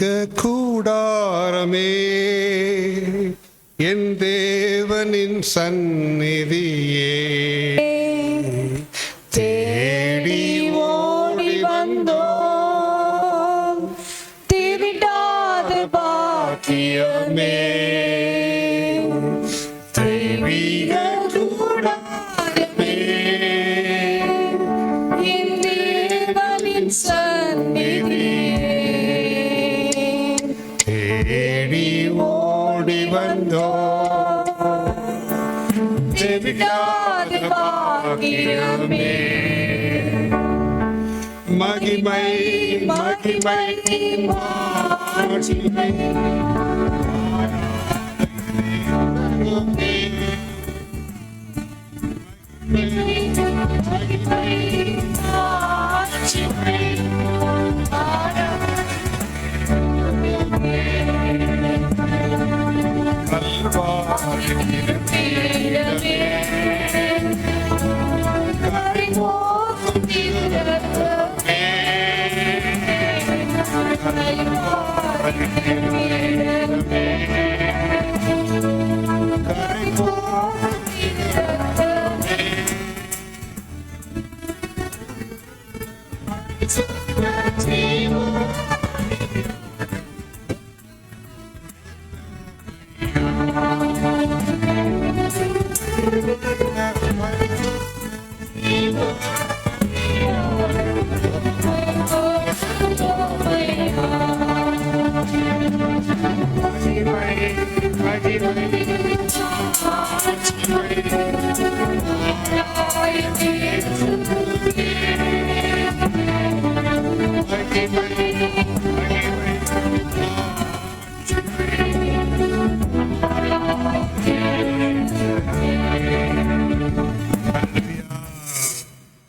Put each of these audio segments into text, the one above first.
மேக கூடாரமே என் தேவனின் சந்நிதியே தேடி ஓடி வந்தோம் திருடாத பாக்கியமே தெய்வீக கூடாரமே என் தேவனின் சந்நிதியே தேடி ஓடி வந்தோம் திருடாத பாக்கியமே மகிமை மகிமை மாட்சிமை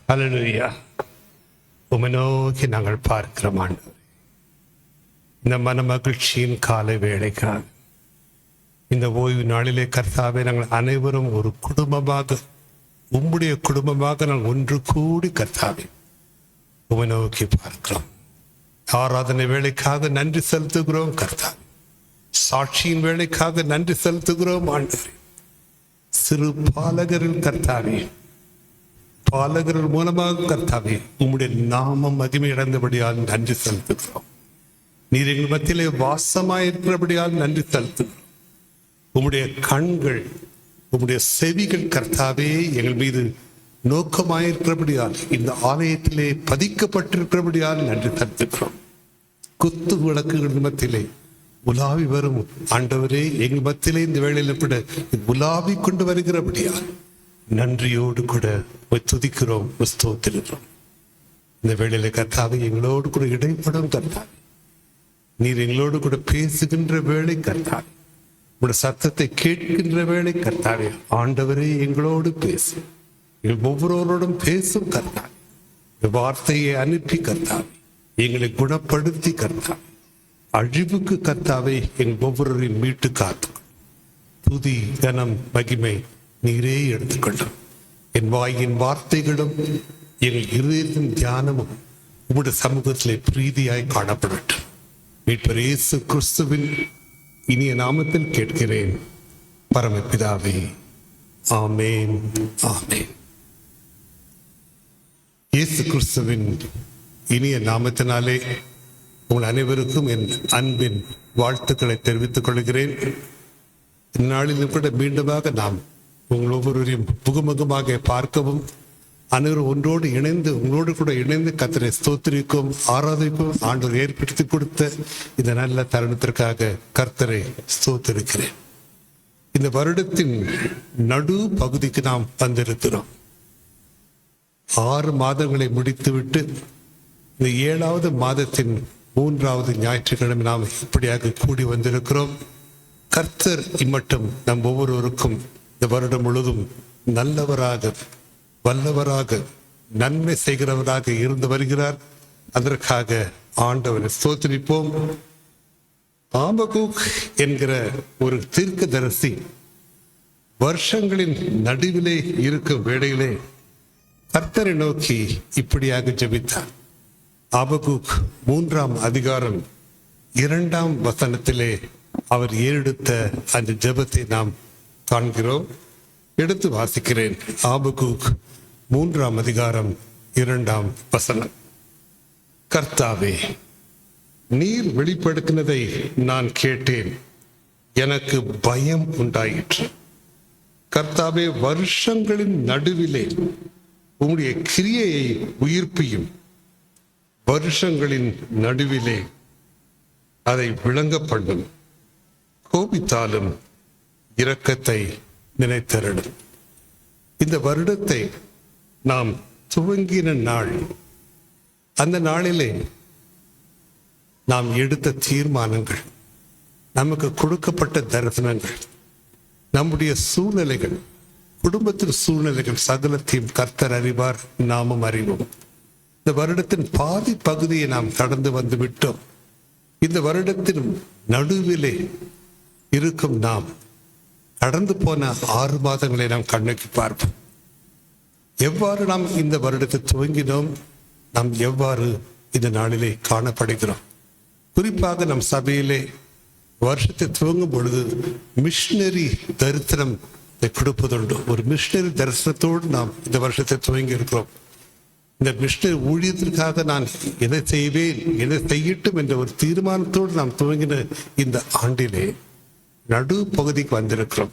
ஹல்லேலூயா. உம்மை நோக்கி நாங்கள் பார்க்கிறோம் ஆண்டவரே. இந்த மன மகிழ்ச்சியின் காலை வேளைக்காக இந்த ஓய்வு நாளிலே கர்த்தாவே நாங்கள் அனைவரும் ஒரு குடும்பமாக உம்முடைய குடும்பமாக நாங்கள் ஒன்று கூடி கர்த்தாவே உம்மை நோக்கி பார்க்கிறோம். ஆராதனை வேளைக்காக நன்றி செலுத்துகிறோம் கர்த்தாவே. சாட்சியின் வேளைக்காக நன்றி செலுத்துகிறோம் ஆண்டவரே. சிறு பாலகரில் கர்த்தாவே பாலகர்கள் மூலமாக கர்த்தாவே உம்முடைய நாமம் மகிமை அடைந்தபடியால் நன்றி செலுத்துகிறோம். நீர் எங்கள் மத்தியிலே வாசமாயிருக்கிறபடியால் நன்றி செலுத்துகிறோம். உம்முடைய கண்கள் உம்முடைய செவிகள் கர்த்தாவே எங்கள் மீது நோக்கமாயிருக்கிறபடியால் இந்த ஆலயத்திலே பதிக்கப்பட்டிருக்கிறபடியால் நன்றி செலுத்துகிறோம். குத்து விளக்குகள் மத்தியிலே உலாவி வரும் ஆண்டவரே எங்கள் மத்தியிலே இந்த வேளையில் கூட உலாவி கொண்டு வருகிறபடியால் நன்றியோடு கூட துதிக்கிறோம், ஸ்தோத்திரிக்கிறோம். இந்த வேளையில கர்த்தாவே எங்களோடு கூட இடைப்படும் கர்த்தாவே, நீர் எங்களோடு கூட பேசுகின்ற வேளை கர்த்தாவே, உங்களுடைய சத்தத்தை கேட்கின்ற வேளை கர்த்தாவே, ஆண்டவரே எங்களோடு பேசு, ஒவ்வொருவரோடும் பேசும் கர்த்தாவே, வார்த்தையை அனுப்பி கர்த்தாவே எங்களை குணப்படுத்தி கர்த்தாவே அழிவுக்கு கர்த்தாவே எங்கள் ஒவ்வொருவரையும் மீட்டு காத்து துதி கனம் மகிமை நீரே எடுத்துக்கொள்ளும். என் வாயின் வார்த்தைகளும் எங்கள் இருதயத்தின் தியானமும் உங்களுடைய சமூகத்திலே பிரீதியாய் காணப்படட்டும். மீட்பர் இயேசு கிறிஸ்துவின் இனிய நாமத்தில் கேட்கிறேன் பரமபிதாவே, ஆமேன் ஆமேன். இயேசு கிறிஸ்துவின் இனிய நாமத்தினாலே உங்கள் அனைவருக்கும் என் அன்பின் வாழ்த்துக்களை தெரிவித்துக் கொள்கிறேன். இந்நாளிலும் கூட மீண்டுமாக நாம் உங்கள் ஒவ்வொருவரையும் முகமுகமாக பார்க்கவும் அனைவரும் ஒன்றோடு இணைந்து உங்களோடு கூட இணைந்து கர்த்தரை ஸ்தோத்திரிக்கும் ஆராதிக்கும் ஆண்டவர் ஏற்படுத்தி கொடுத்த இந்த நல்ல தருணத்திற்காக கர்த்தரை ஸ்தோத்திரிக்கிறேன். இந்த வருடத்தின் நடு பகுதிக்கு நாம் வந்திருக்கிறோம். 6 மாதங்களை முடித்துவிட்டு இந்த 7வது மாதத்தின் 3வது ஞாயிற்றுக்கிழமை நாம் இப்படியாக கூடி வந்திருக்கிறோம். கர்த்தர் இம்மட்டும் நம் ஒவ்வொருவருக்கும் இந்த வருடம் முழுதும் நல்லவராக வல்லவராக நன்மை செய்கிறவராக இருந்து வருகிறார். அதற்காக ஆண்டவரை ஸ்தோத்திரிப்போம். ஆபகூக் என்கிற ஒரு தீர்க்கதரிசி வருஷங்களின் நடுவிலே இருக்கும் வேளையிலே கர்த்தரை நோக்கி இப்படியாக ஜெபித்தார். ஆபகூக் 3ஆம் அதிகாரம் 2ஆம் வசனத்திலே அவர் ஏறெடுத்த அந்த ஜெபத்தை நாம் காண்கிறோம். எடுத்து வாசிக்கிறேன். ஆபகூக் 3ஆம் அதிகாரம் 2ஆம் வசனம். கர்த்தாவே, நீர் வெளிப்படுத்தினதை நான் கேட்டேன், எனக்கு பயம் உண்டாயிற்று. கர்த்தாவே, வருஷங்களின் நடுவிலே உம்முடைய கிரியையை உயிர்ப்பியும், வருஷங்களின் நடுவிலே அதை விளங்க பண்ணும். கோபித்தாலும் இரக்கத்தை நினைத்தருளும். இந்த வருடத்தை நாம் துவங்கின நாள், அந்த நாளிலே நாம் எடுத்த தீர்மானங்கள், நமக்கு கொடுக்கப்பட்ட தரிசனங்கள், நம்முடைய சூழ்நிலைகள், குடும்பத்தின் சூழ்நிலைகள் சகலத்தையும் கர்த்தர் அறிவார், நாமும் அறிவோம். இந்த வருடத்தின் பாதி பகுதியை நாம் கடந்து வந்து விட்டோம். இந்த வருடத்தின் நடுவிலே இருக்கும் நாம் கடந்து போன 6 மாதங்களை நாம் கண்ணுக்கு பார்ப்போம். எவ்வாறு நாம் இந்த வருடத்தை துவங்கினோம், நாம் எவ்வாறு இந்த நாளிலே காணப்படுகிறோம். குறிப்பாக நம் சபையிலே வருஷத்தை துவங்கும் பொழுது மிஷனரி தரிசனம் கொடுப்பதுண்டு. ஒரு மிஷனரி தரிசனத்தோடு நாம் இந்த வருஷத்தை துவங்கி இருக்கிறோம். இந்த மிஷனரி ஊழியத்திற்காக நான் எதை செய்வேன், எதை செய்யட்டும் என்ற ஒரு தீர்மானத்தோடு நாம் துவங்கின இந்த ஆண்டிலே நடு பகுதிக்கு வந்திருக்கிறோம்.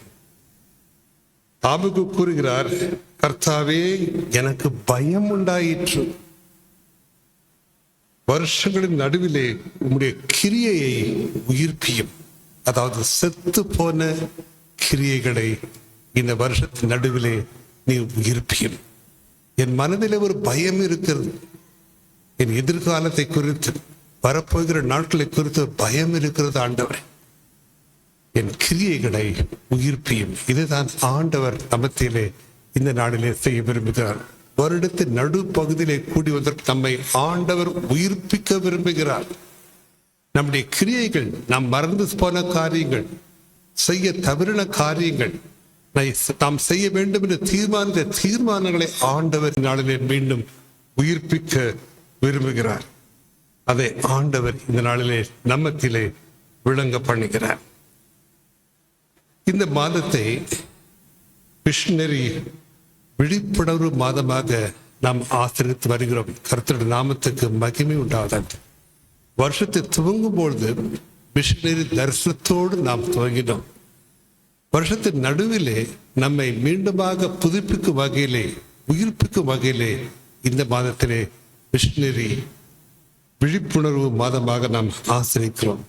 ஆபகூக் கூறுகிறார், கர்த்தாவே, எனக்கு பயம் உண்டாயிற்று. வருஷங்களின் நடுவிலே உம்முடைய கிரியையை உயிர்ப்பியும். அதாவது செத்து போன கிரியைகளை இந்த வருஷத்தின் நடுவிலே நீ உயிர்ப்பியும். என் மனதில் ஒரு பயம் இருக்கிறது. என் எதிர்காலத்தை குறித்து, வரப்போகிற நாட்களை குறித்து பயம் இருக்கிறது. ஆண்டவர், என் கிரியைகளை உயிர்ப்பியும். இதுதான் ஆண்டவர் நமத்திலே இந்த நாளிலே செய்ய விரும்புகிறார். வருடத்தின் நடு பகுதியிலே கூடி வந்ததற்கு நம்மை ஆண்டவர் உயிர்ப்பிக்க விரும்புகிறார். நம்முடைய கிரியைகள், நாம் மறந்து போன காரியங்கள், செய்ய தவறின காரியங்கள், நாம் செய்ய வேண்டும் என்ற தீர்மானங்களை ஆண்டவர் நாளிலே மீண்டும் உயிர்ப்பிக்க விரும்புகிறார். அதை ஆண்டவர் இந்த நாளிலே நம்மத்திலே விளங்க பண்ணுகிறார். இந்த மாதத்தை மிஷனரி விழிப்புணர்வு மாதமாக நாம் ஆசிரித்து வருகிறோம். கர்த்தருடைய நாமத்துக்கு மகிமை உண்டாவதாக. வருஷத்தை துவங்கும் பொழுது மிஷனரி தரிசனத்தோடு நாம் துவங்கினோம். வருஷத்தின் நடுவிலே நம்மை மீண்டுமாக புதுப்பிக்கும் வகையிலே, உயிர்ப்பிக்கும் வகையிலே இந்த மாதத்திலே மிஷனரி விழிப்புணர்வு மாதமாக நாம் ஆசிரிக்கிறோம்.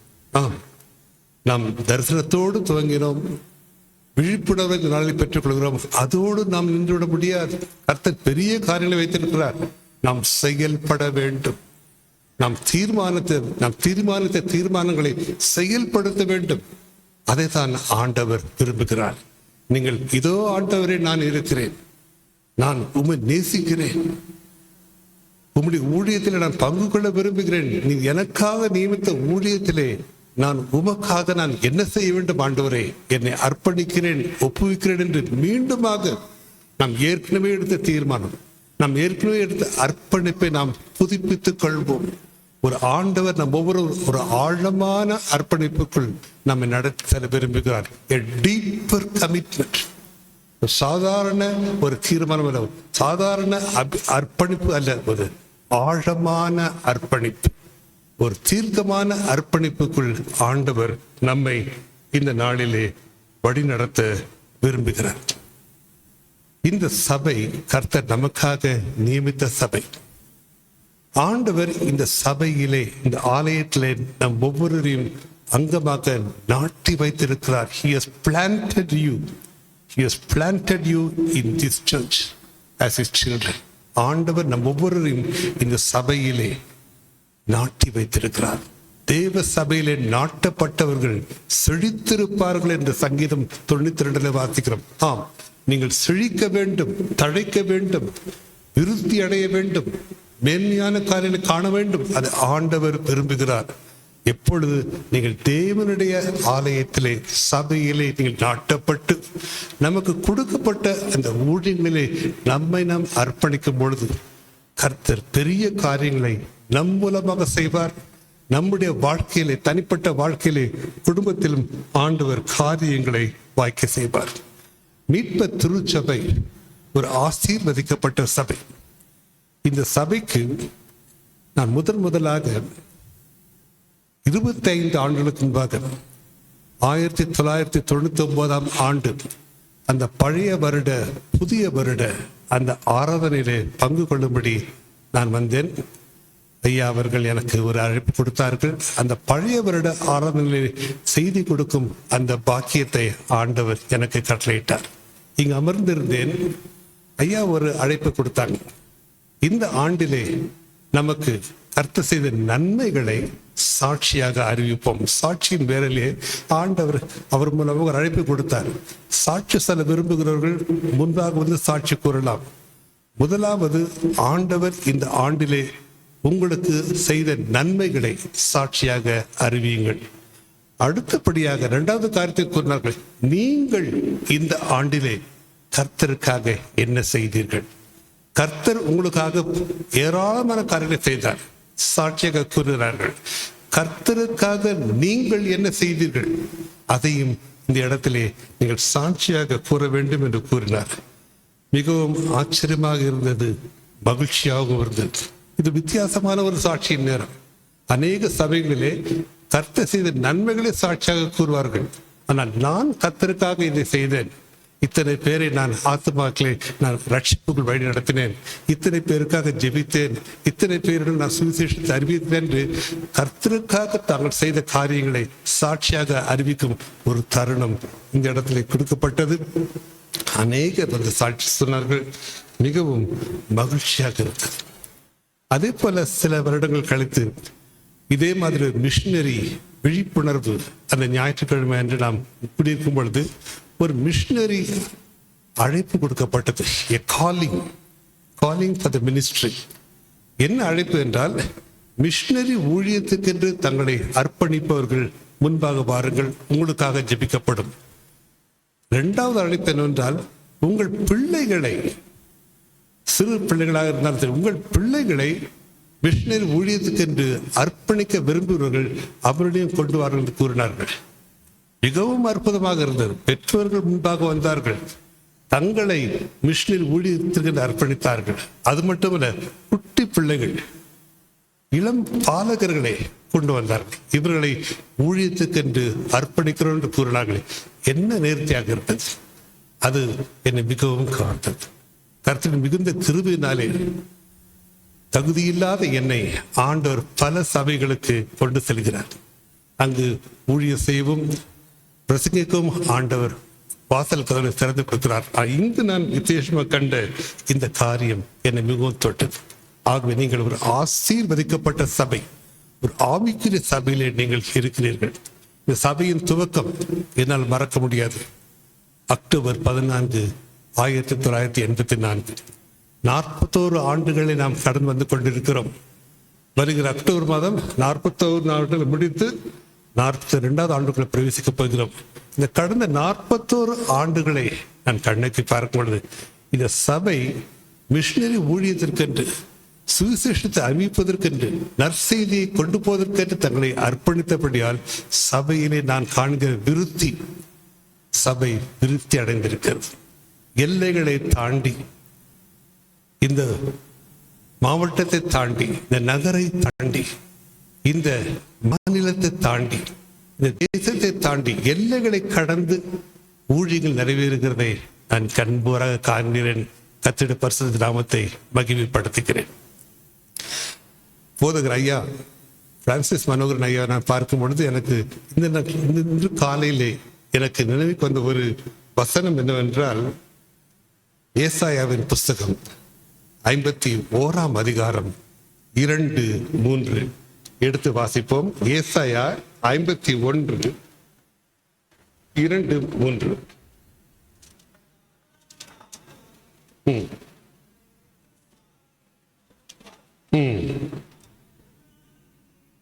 நாம் தரிசனத்தோடு துவங்கினோம், விழிப்புணர்வை நாளில் பெற்றுக் கொள்கிறோம். அதோடு நாம் நின்றுவிட முடியாது. கர்த்தர் பெரிய காரியங்களை வைத்திருக்கிறார். நாம் செயல்பட வேண்டும். நாம் தீர்மானித்த தீர்மானங்களை செயல்படுத்த வேண்டும். அதைத்தான் ஆண்டவர் விரும்புகிறார். நீங்கள், இதோ ஆண்டவரே, நான் இருக்கிறேன், நான் உம்மை நேசிக்கிறேன், உம்முடைய ஊழியத்திலே நான் பங்கு கொள்ள விரும்புகிறேன், நீ எனக்காக நியமித்த ஊழியத்திலே நான் உமக்காக நான் என்ன செய்ய வேண்டும் ஆண்டவரே, என்னை அர்ப்பணிக்கிறேன், ஒப்புவிக்கிறேன் என்று மீண்டுமாக நாம் ஏற்கனவே எடுத்த தீர்மானம், நாம் ஏற்கனவே எடுத்த அர்ப்பணிப்பை நாம் புதுப்பித்துக் கொள்வோம். ஒரு ஆண்டவர் நம் ஒவ்வொரு ஒரு ஆழமான அர்ப்பணிப்புக்குள் நம்மை நடத்தி செல்ல விரும்புகிறார். A deeper commitment. சாதாரண ஒரு தீர்மானம் அல்ல, சாதாரண அர்ப்பணிப்பு அல்ல, ஒரு ஆழமான அர்ப்பணிப்பு, ஒரு தீர்க்கமான அர்ப்பணிப்புக்குள் ஆண்டவர் நம்மை இந்த நாளிலே வழிநடத்த விரும்புகிறார். இந்த சபை கர்த்தர் நமக்காக நியமித்த சபை. ஆண்டவர் இந்த சபையிலே, இந்த ஆலயத்திலே நம் ஒவ்வொருவரையும் அங்கமாக நாட்டி வைத்திருக்கிறார். He has planted you. He has planted you in this church as his children. ஆண்டவர் நம் ஒவ்வொருவரையும் இந்த சபையிலே நாட்டி வைத்திருக்கிறார். தேவ சபையிலே நாட்டப்பட்டவர்கள் செழித்திருப்பார்கள் என்று சங்கீதம் 92 வாசிக்கிறோம். ஆம், நீங்கள் செழிக்க வேண்டும், தழைக்க வேண்டும், விருத்தி அடைய வேண்டும், மேன்மையான காரியங்களை காண வேண்டும். அது ஆண்டவர் விரும்புகிறார். எப்பொழுது நீங்கள் தேவனுடைய ஆலயத்திலே, சபையிலே நீங்கள் நாட்டப்பட்டு நமக்கு கொடுக்கப்பட்ட அந்த ஊழியங்களிலே நம்மை நாம் அர்ப்பணிக்கும் பொழுது கர்த்தர் பெரிய காரியங்களை நம் மூலமாக செய்வார். நம்முடைய வாழ்க்கையிலே, தனிப்பட்ட வாழ்க்கையிலே, குடும்பத்திலும் ஆண்டவர் காரியங்களை வாய்க்க செய்வார். மீட்ப திருச்சபை ஒரு ஆசீர்வதிக்கப்பட்ட சபை. இந்த சபைக்கு நான் முதலாக 25 ஆண்டுகளுக்கு முன்பாக 1999 ஆண்டு அந்த பழைய வருட புதிய வருட அந்த ஆராதனையிலே பங்கு கொள்ளும்படி நான் வந்தேன். ஐயா அவர்கள் எனக்கு ஒரு அழைப்பு கொடுத்தார்கள். அந்த பழைய வருட ஆராதனையிலே செய்தி கொடுக்கும் அந்த பாக்கியத்தை ஆண்டவர் எனக்கு கட்டளையிட்டார். இங்கு அமர்ந்திருந்தேன். ஐயா ஒரு அழைப்பு கொடுத்தாங்க. இந்த ஆண்டிலே நமக்கு கர்த்தர் செய்த நன்மைகளை சாட்சியாக அறிவிப்போம். சாட்சியின் பேரிலே ஆண்டவர் அவர் மூலமாக ஒரு அழைப்பு கொடுத்தார். சாட்சி சொல்ல விரும்புகிறவர்கள் முன்பாக வந்து சாட்சி கூறலாம். முதலாவது, ஆண்டவர் இந்த ஆண்டிலே உங்களுக்கு செய்த நன்மைகளை சாட்சியாக அறிவியுங்கள். அடுத்தபடியாக 2வது காரியத்தை கூறினார்கள், நீங்கள் இந்த ஆண்டிலே கர்த்தருக்காக என்ன செய்தீர்கள்? கர்த்தர் உங்களுக்காக ஏராளமான காரியங்களை செய்தார். சாட்சியாக கூறுகிறார்கள். கர்த்தருக்காக நீங்கள் என்ன செய்தீர்கள், அதையும் இந்த இடத்திலே நீங்கள் சாட்சியாக கூற வேண்டும் என்று கூறினார். மிகவும் ஆச்சரியமாக இருந்தது, மகிழ்ச்சியாகவும் இருந்தது. இது வித்தியாசமான ஒரு சாட்சியின் நேரம். அநேக சபைகளிலே கர்த்தர் செய்த நன்மைகளை சாட்சியாக கூறுவார்கள். ஆனால் நான் கர்த்தருக்காக இதை செய்தேன், இத்தனை பேரை நான் ஆத்துமாக்களை நான் ரட்சிப்புக்குள் வழி நடத்தினேன், இத்தனை பேருக்காக ஜெபித்தேன், இத்தனை பேருடன் நான் சுவிசேஷத்தை அறிவித்தேன் என்று கர்த்தருக்காக தாங்கள் செய்த காரியங்களை சாட்சியாக அறிவிக்கும் ஒரு தருணம் இந்த இடத்துல கொடுக்கப்பட்டது. அநேகர் வந்து சாட்சி சொன்னார்கள். மிகவும் மகிழ்ச்சியாக இருந்தது. அதே போல சில வருடங்கள் கழித்து இதே மாதிரி ஒரு மிஷினரி விழிப்புணர்வு அந்த ஞாயிற்றுக்கிழமை என்று நாம் குடியிருக்கும் பொழுது ஒரு மிஷினரி அழைப்பு கொடுக்கப்பட்டது. A calling for the ministry. என்ன அழைப்பு என்றால், மிஷினரி ஊழியத்துக்கென்று தங்களை அர்ப்பணிப்பவர்கள் முன்பாக வாருங்கள், உங்களுக்காக ஜெபிக்கப்படும். 2வது அழைப்பு என்னவென்றால், உங்கள் பிள்ளைகளை, சிறு பிள்ளைகளாக இருந்தாலும் சரி, உங்கள் பிள்ளைகளை மிஷினரி ஊழியத்துக்கு என்று அர்ப்பணிக்க விரும்புகிறவர்கள் அவர்களையும் கொண்டு வார்கள் என்று கூறினார்கள். மிகவும் அற்புதமாக இருந்தது. பெற்றோர்கள் முன்பாக வந்தார்கள், தங்களை மிஷினரி ஊழியத்திற்கு அர்ப்பணித்தார்கள். அது மட்டுமல்ல, குட்டி பிள்ளைகள், இளம் பாலகர்களை கொண்டு வந்தார்கள். இவர்களை ஊழியத்துக்கு என்று அர்ப்பணிக்கிறோம் என்று கூறினார்கள். என்ன நேர்த்தியாக இருந்தது! அது என்னை மிகவும் கவர்ந்தது. கர்த்தரின் மிகுந்த கிருபையினாலே தகுதியில்லாத என்னை ஆண்டவர் பல சபைகளுக்கு கொண்டு செல்கிறார். அங்கு ஊழியம் செய்யவும் பிரசங்கிக்கும் ஆண்டவர் வாசல் கதவை திறந்து கொடுக்கிறார். இங்கு நான் விசேஷமாக கண்ட இந்த காரியம் என்னை மிகவும் தொட்டது. ஆகவே நீங்கள் ஒரு ஆசீர்வதிக்கப்பட்ட சபை, ஒரு ஆவிக்குரிய சபையிலே நீங்கள் இருக்கிறீர்கள். இந்த சபையின் துவக்கம் என்னால் மறக்க முடியாது. அக்டோபர் 14, 1984. 41 ஆண்டுகளை நாம் கடந்து வந்து கொண்டிருக்கிறோம். வருகிற அக்டோபர் மாதம் 41 ஆண்டுகள் முடித்து 42வது ஆண்டுகளை பிரவேசிக்கப் போகிறோம். இந்த கடந்த 41 ஆண்டுகளை நான் கண்ணெத்தி பார்க்கும் பொழுது இந்த சபை மிஷினரி ஊழியத்திற்கென்று, சுவிசேஷத்தை அறிவிப்பதற்கென்று, நற்செய்தியை கொண்டு போவதற்கென்று தங்களை அர்ப்பணித்தபடியால் சபையிலே நான் காண்கிற விருத்தி, சபை விருத்தி அடைந்திருக்கிறது. எல்லைகளை தாண்டி, இந்த மாவட்டத்தை தாண்டி, இந்த நகரை தாண்டி, இந்த மாநிலத்தை தாண்டி, இந்த தேசத்தை தாண்டி, எல்லைகளை கடந்து ஊழியங்கள் நிறைவேறுகிறதை நான் கண்பூராக காண்கிறேன். கர்த்தருடைய பரிசுத்த நாமத்தை மகிமைப்படுத்துகிறேன். போதகர் ஐயா பிரான்சிஸ் மனோகரன் ஐயா நான் பார்க்கும் பொழுது எனக்கு இன்று காலையிலே எனக்கு நினைவுக்கு வந்த ஒரு வசனம் என்னவென்றால், ஏசாயாவின் புஸ்தகம் 51ஆம் அதிகாரம் 2, 3 எடுத்து வாசிப்போம். ஏசாயா 51, 2, 3.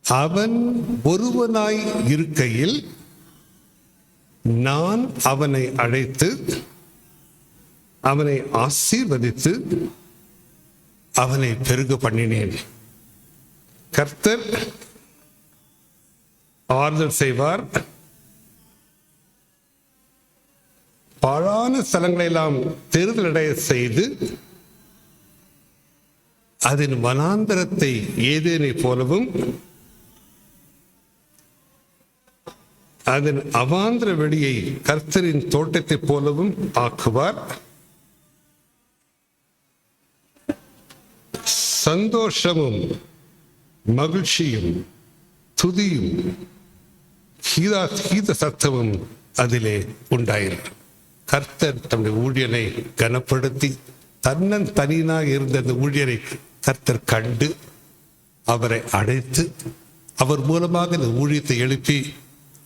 அவன் ஒருவனாய் இருக்கையில் நான் அவனை அழைத்து அவனை ஆசீர்வதித்து அவனை பெருக பண்ணினேன். கர்த்தர் ஆறுதல் செய்வார். பாழான ஸ்தலங்களை எல்லாம் தேர்தலடைய செய்து அதன் வனாந்தரத்தை ஏதேனை போலவும் அதன் அவாந்திர வெளியை கர்த்தரின் தோட்டத்தை போலவும் ஆக்குவார். சந்தோஷமும் மகிழ்ச்சியும் துதியும் கீத சத்தமும் அதிலே உண்டாயிற்று. கர்த்தர் தம்முடைய ஊழியனை கனப்படுத்தி தன்னன் தனியாக இருந்த அந்த ஊழியரை கர்த்தர் கண்டு அவரை அழைத்து அவர் மூலமாக இந்த ஊழியத்தை எழுப்பி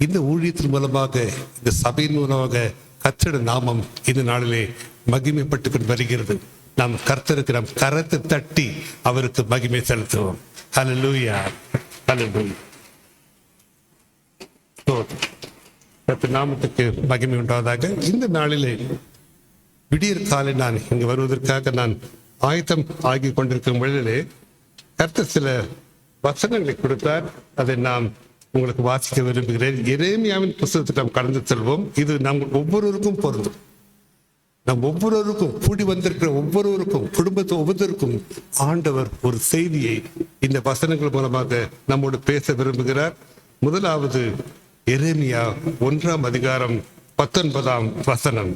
இந்த ஊழியத்தின் மூலமாக இந்த சபையின் மூலமாக கர்த்தருடைய நாமம் இந்த நாளிலே மகிமைப்பட்டு கொண்டு வருகிறது. நாம் கர்த்தருக்கு நம் கரத்தை தட்டி அவருக்கு மகிமை செலுத்துவோம். ஹல்லேலூயா, ஹல்லேலூயா. கர்த்தர் நாமத்துக்கு மகிமை உண்டாவதாக. இந்த நாளிலே விடியற் காலை நான் இங்கு வருவதற்காக நான் ஆயத்தம் ஆகி கொண்டிருக்கும் பொழுதிலே கர்த்தர் சில வசனங்களை கொடுத்தார். அதை நாம் உங்களுக்கு வாசிக்க விரும்புகிறேன். எரேமியாவின் புத்தகத்தை நாம் கடந்து செல்வோம். இது நம் ஒவ்வொருவருக்கும் பொருந்தும். நம் ஒவ்வொருவருக்கும், கூடி வந்திருக்கிற ஒவ்வொருவருக்கும், குடும்பத்தை ஒவ்வொருவருக்கும் ஆண்டவர் ஒரு செய்தியை இந்த வசனங்கள் மூலமாக நம்மோடு பேச விரும்புகிறார். முதலாவது எரேமியா 1ஆம் அதிகாரம் 19ஆம் வசனம்.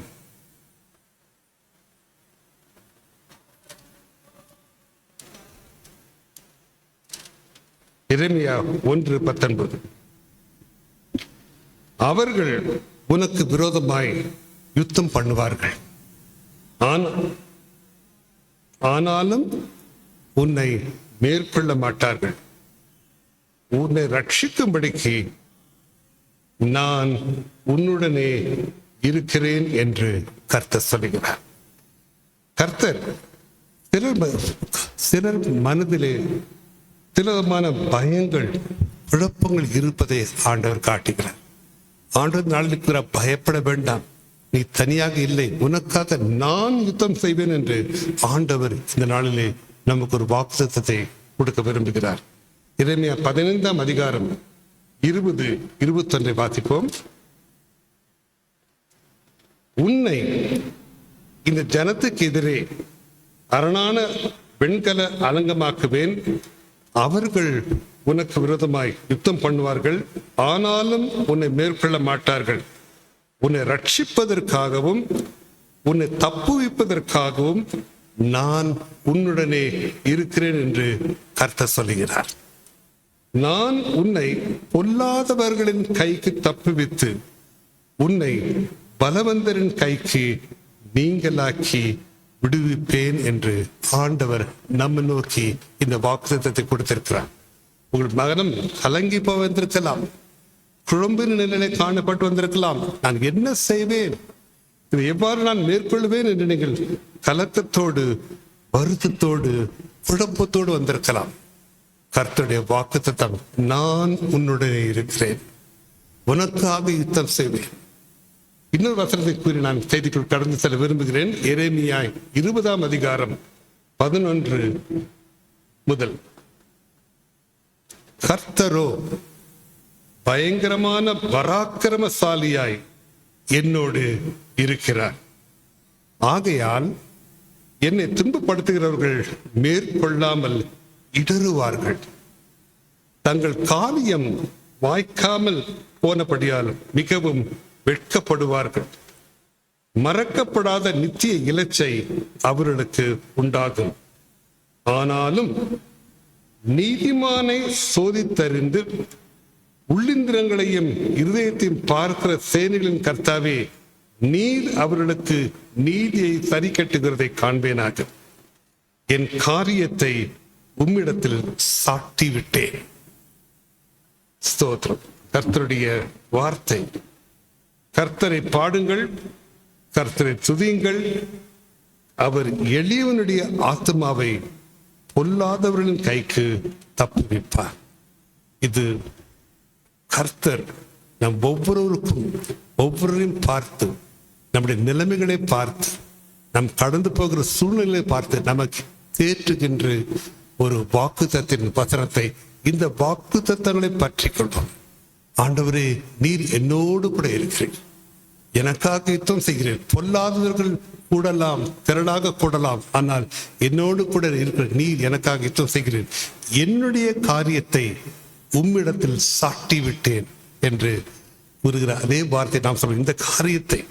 எரேமியா 1:19. அவர்கள் உனக்கு விரோதமாய் யுத்தம் பண்ணுவார்கள், ஆனாலும் உன்னை மேற்கொள்ள மாட்டார்கள். உன்னை ரட்சிக்கும்படிக்கு நான் உன்னுடனே இருக்கிறேன் என்று கர்த்தர் சொல்லுகிறார். கர்த்தர் சிலர் மனதிலே சில விதமான பயங்கள், குழப்பங்கள் இருப்பதை ஆண்டவர் காட்டுகிறார். ஆண்டவர் நாளில் பயப்பட வேண்டாம், நீ தனியாக இல்லை, உனக்காக நான் யுத்தம் செய்வேன் என்று ஆண்டவர் இந்த நாளிலே நமக்கு ஒரு வாக்குத்தத்தத்தை கொடுக்க விரும்புகிறார். எரேமியா 15ஆம் அதிகாரம் 20-21 வாசிப்போம். உன்னை இந்த ஜனத்துக்கு எதிரே அரணான வெண்கல அலங்கமாக்குவேன். அவர்கள் உனக்கு விரோதமாய் யுத்தம் பண்ணுவார்கள், ஆனாலும் உன்னை மேற்கொள்ள மாட்டார்கள். உன்னை ரட்சிப்பதற்காகவும் உன்னை தப்புவிப்பதற்காகவும் நான் உன்னுடனே இருக்கிறேன் என்று கர்த்தர் சொல்லுகிறார். நான் உன்னை பொல்லாதவர்களின் கைக்கு தப்புவித்து உன்னை பலவந்தரின் கைக்கு நீங்களாக்கி விடுவிப்பேன் என்று ஆண்டவர் நம்ம நோக்கி இந்த வாக்குத்தத்தத்தை கொடுத்திருக்கிறார். உங்கள் மகனும் கலங்கி போய் வந்திருக்கலாம், குழம்பின் நிலையில காணப்பட்டு வந்திருக்கலாம். நான் என்ன செய்வேன், இதை எவ்வாறு நான் மேற்கொள்வேன் என்று நீங்கள் கலக்கத்தோடு, வருத்தத்தோடு, குழப்பத்தோடு வந்திருக்கலாம். கர்த்தருடைய வாக்குத்தத்தம், நான் உன்னுடைய இருக்கிறேன், உனக்காக யுத்தம் செய்வேன். இன்னொரு வசனத்தை கூறி நான் செய்திக்குள் கடந்து செல்ல விரும்புகிறேன். எரேமியா 20ஆம் அதிகாரம் 11 முதல். கர்த்தரோ பயங்கரமான பராக்கிரமசாலியாய் என்னோடு இருக்கிறார். ஆகையால் என்னை துன்பப்படுத்துகிறவர்கள் மேற்கொள்ளாமல் இடறுவார்கள். தங்கள் காரியம் வாய்க்காமல் போனபடியால் மிகவும் வெட்கப்படுவார்கள். மறக்கப்படாத நித்திய இலச்சை அவர்களுக்கு உண்டாகும். ஆனாலும் நீதிமானை சோதித்தறிந்து உள்ளிந்திரங்களையும் இருதயத்தையும் பார்க்கிற சேனைகளின் கர்த்தாவே, நீர் அவர்களுக்கு நீதியை சரி கட்டுகிறதை காண்பேனாக. என் காரியத்தை உம்மிடத்தில் சாட்டி விட்டேன். ஸ்தோத்திரம். கர்த்தருடைய வார்த்தை. கர்த்தரை பாடுங்கள், கர்த்தரை துதியுங்கள். அவர் எளியவனுடைய ஆத்மாவை பொல்லாதவர்களின் கைக்கு தப்புவிப்பார். இது கர்த்தர் நம் ஒவ்வொருவருக்கும், ஒவ்வொருவரையும் பார்த்து, நம்முடைய நிலைமைகளை பார்த்து, நம் கடந்து போகிற சூழ்நிலையை பார்த்து நமக்கு தேற்றுகின்ற ஒரு வாக்குத்தத்தின் வசனத்தை, இந்த வாக்குத்தத்தங்களை பற்றி கொள்வோம். ஆண்டவரே, நீர் என்னோடு கூட இருக்கிறீர், எனக்காக யுத்தம் செய்கிறேன். பொல்லாதவர்கள் கூடலாம், திரளாக கூடலாம், ஆனால் என்னோடு கூட இருக்கிற நீர் எனக்காக யுத்தம் செய்கிறேன். என்னுடைய காரியத்தை உம்மிடத்தில் சாட்டி விட்டேன் என்று கூறுகிற அதே வார்த்தை நாம் சொல்றோம். இந்த காரியத்தை,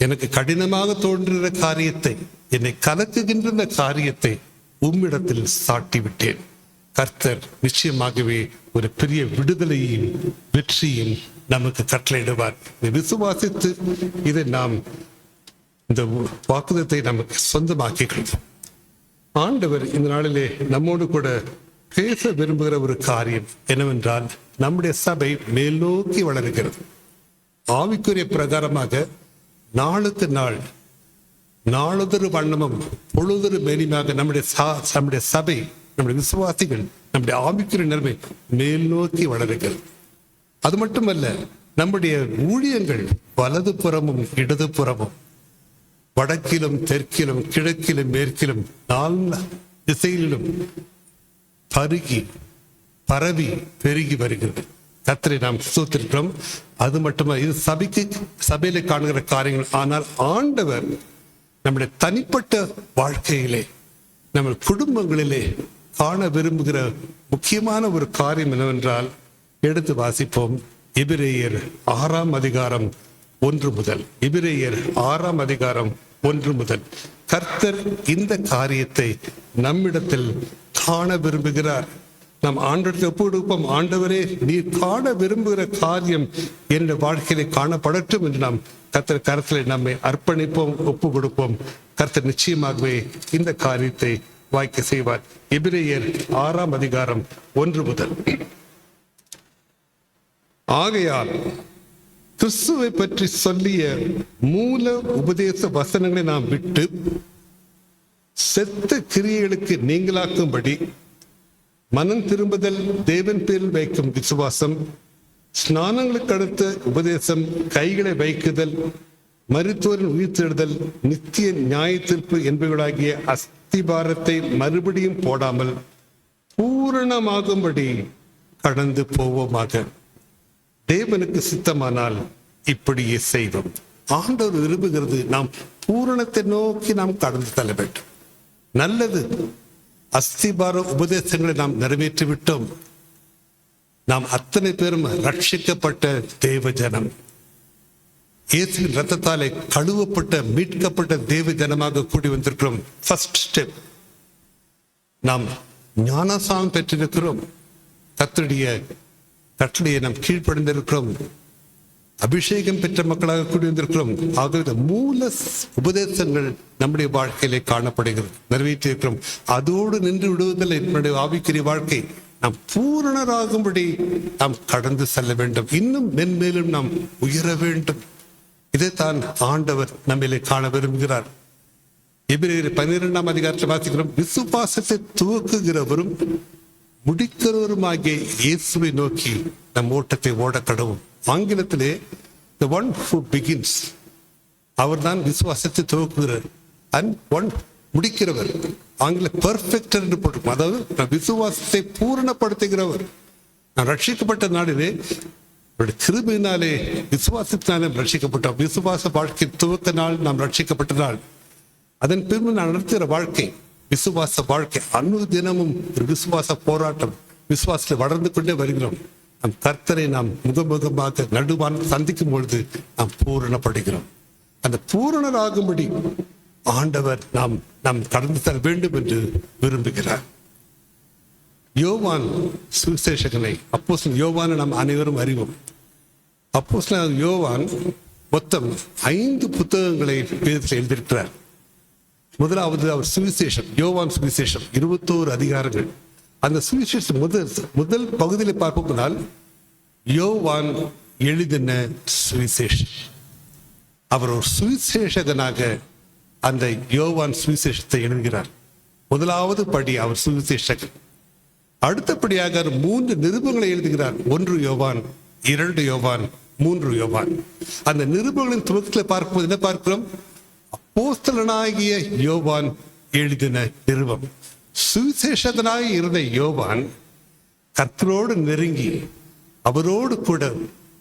எனக்கு கடினமாக தோன்றுகிற காரியத்தை, என்னை கலக்குகின்ற இந்த காரியத்தை உம்மிடத்தில் சாட்டி விட்டேன். கர்த்தர் நிச்சயமாகவே ஒரு பெரிய விடுதலையும் வெற்றியும் நமக்கு கட்டளையிடுவார். இதை விசுவாசித்து இதை நாம் இந்த வாக்குதத்தை நமக்கு சொந்தமாக்கிக்கொள்வோம். ஆண்டவர் இந்த நாளிலே நம்மோடு கூட பேச விரும்புகிற ஒரு காரியம் என்னவென்றால், நம்முடைய சபை மேல் நோக்கி வளர்கிறது. ஆவிக்குரிய பிரகாரமாக நாளுக்கு நாள், நாளொரு வண்ணமும் பொழுதொரு மேனியாக நம்முடைய சபை, நம்முடைய விசுவாசிகள், நம்முடைய ஆவிக்குரிய நிலைமை மேல் நோக்கி வளர்கிறது. அது மட்டுமல்ல, நம்முடைய ஊழியங்கள் வலது புறமும் இடது புறமும், வடக்கிலும் தெற்கிலும் கிழக்கிலும் மேற்கிலும் 4 திசையிலும் பரவி பெருகி வருகிறது. கர்த்தரை நாம் ஸ்தோத்திரிக்கிறோம். அது மட்டுமல்ல, இது சபையிலே காணுகிற காரியங்கள். ஆனால் ஆண்டவர் நம்முடைய தனிப்பட்ட வாழ்க்கையிலே, நம்ம குடும்பங்களிலே காண விரும்புகிற முக்கியமான ஒரு காரியம் என்னவென்றால், எடுத்து வாசிப்போம். எபிரேயர் 6ஆம் அதிகாரம் 1 முதல். எபிரேயர் 6ஆம் அதிகாரம் 1 முதல். கர்த்தர் இந்த காரியத்தை நம்மிடத்தில் காண விரும்புகிறார். நாம் ஆண்டவருக்கு ஒப்பு கொடுப்போம். ஆண்டவரே, நீர் காண விரும்புகிற காரியம் என்ற வாழ்க்கையிலே காணப்படட்டும் என்று நாம் கர்த்தர் கருத்தில் நம்மை அர்ப்பணிப்போம், ஒப்பு கொடுப்போம். கர்த்தர் நிச்சயமாகவே இந்த காரியத்தை வாய்க்க செய்வார். எபிரேயர் 6ஆம் அதிகாரம் 1 முதல். ஆகையால் கிறிஸ்துவை பற்றி சொல்லிய மூல உபதேச வசனங்களை நாம் விட்டு செத்த கிரியைகளுக்கு நீங்களாக்கும்படி மனம் திரும்புதல், தேவன் பேரில் வைக்கும் விசுவாசம், ஸ்நானங்களுக்கு அடுத்த உபதேசம், கைகளை வைக்குதல், மரித்தோரின் உயிர்த்தெழுதல், நித்திய நியாயத்தீர்ப்பு என்பவர்களாகிய அஸ்திபாரத்தை மறுபடியும் போடாமல் பூரணமாகும்படி கடந்து போவோமாக. தேவனுக்கு சித்தமானால் இப்படியே செய்வோம். ஆண்டவர் விரும்புகிறது நாம் பூரணத்தை நோக்கி நாம் கடந்து செல்ல வேண்டும். நல்லது, அஸ்திபார உபதேசங்களை நாம் நிறைவேற்றி விட்டோம். நாம் அத்தனை பேரும் ரட்சிக்கப்பட்ட தேவ ஜனம், இயேசுவின் ரத்தத்தாலே கழுவப்பட்ட மீட்கப்பட்ட தேவ ஜனமாக கூடி வந்திருக்கிறோம். ஃபர்ஸ்ட் ஸ்டெப், நாம் ஞானசானம் பெற்றிருக்கிறோம். கர்த்தருடைய கட்டளையை நாம் கீழ்ப்படிந்திருக்கிறோம். அபிஷேகம் பெற்ற மக்களாக கூடி வந்திருக்கிறோம். ஆகவே மூல உபதேசங்கள் நம்முடைய வாழ்க்கையிலே காணப்படுகிறது, நிறைவேற்றியிருக்கிறோம். அதோடு நின்று விடுவதில்லை. என்னுடைய ஆவிக்குரிய வாழ்க்கை நாம் பூரணராகும்படி நாம் கடந்து செல்ல வேண்டும். இன்னும் மென்மேலும் நாம் உயர வேண்டும். இதைத்தான் ஆண்டவர் நம்மிலே காண விரும்புகிறார். எபிரேயர் 12ஆம் அதிகாரத்தில் வாசிக்கிறோம். விசுவாசத்தை துவக்குகிறவரும் முடிக்கிறவருமாகிய இயேசுவை நோக்கி நம் ஓட்டத்தை ஓட கடவும். ஆங்கிலத்திலே the one who begins, அவர் தான் விசுவாசத்தை துவக்குகிறார். and one முடிக்கிறவர், ஆங்கில பெர்ஃபெக்டர் என்று போட்டிருக்கும். அதாவது விசுவாசத்தை பூரணப்படுத்துகிறவர். நான் ரட்சிக்கப்பட்ட நாளிலே கிருபையினாலே, விசுவாசத்தினாலே ரட்சிக்கப்பட்டோம். விசுவாச வாழ்க்கை துவக்க நாள் நாம் ரட்சிக்கப்பட்ட நாள். அதன் பின்பு நான் நடத்துகிற வாழ்க்கை விசுவாச வாழ்க்கை. அனுதினமும் ஒரு விசுவாச போராட்டம், விசுவாசத்தில் வளர்ந்து கொண்டே வருகிறோம். நம் கர்த்தரை நாம் முகமுகமாக நடுவான் சந்திக்கும் பொழுது நாம் பூரணப்படுகிறோம். அந்த பூரணராகும்படி ஆண்டவர் நாம் கடந்து செல்ல வேண்டும் என்று விரும்புகிறார். யோவான் சுவிசேஷகனை, அப்போஸ்தலன் யோவானை நாம் அனைவரும் அறிவோம். அப்போஸ்தலன் யோவான் மொத்தம் 5 புத்தகங்களை வேதத்தில் எழுதியிருக்கிறார். முதலாவது அவர் சுவிசேஷம், யோவான் சுவிசேஷம் 21 அதிகாரங்கள். அந்த சுவிசேஷம் முதல் பகுதியில் பார்ப்போம்னால் யோவான் எழுதின சுவிசேஷம். அவர் ஒரு சுவிசேஷகனாக அந்த யோவான் சுவிசேஷத்தை எழுதுகிறார். முதலாவது படி அவர் சுவிசேஷகன். அடுத்தபடியாக 3 நிருபங்களை எழுதுகிறார். 1 யோவான், 2 யோவான், 3 யோவான். அந்த நிருபங்களின் துவக்கத்தில் பார்க்கும்போது என்ன பார்க்கிறோம்? அப்போஸ்தலனாகிய யோவான் எழுதின நிருபம். சுவிசேஷகனாக இருந்த யோவான் கர்த்தரோடு நெருங்கி அவரோடு கூட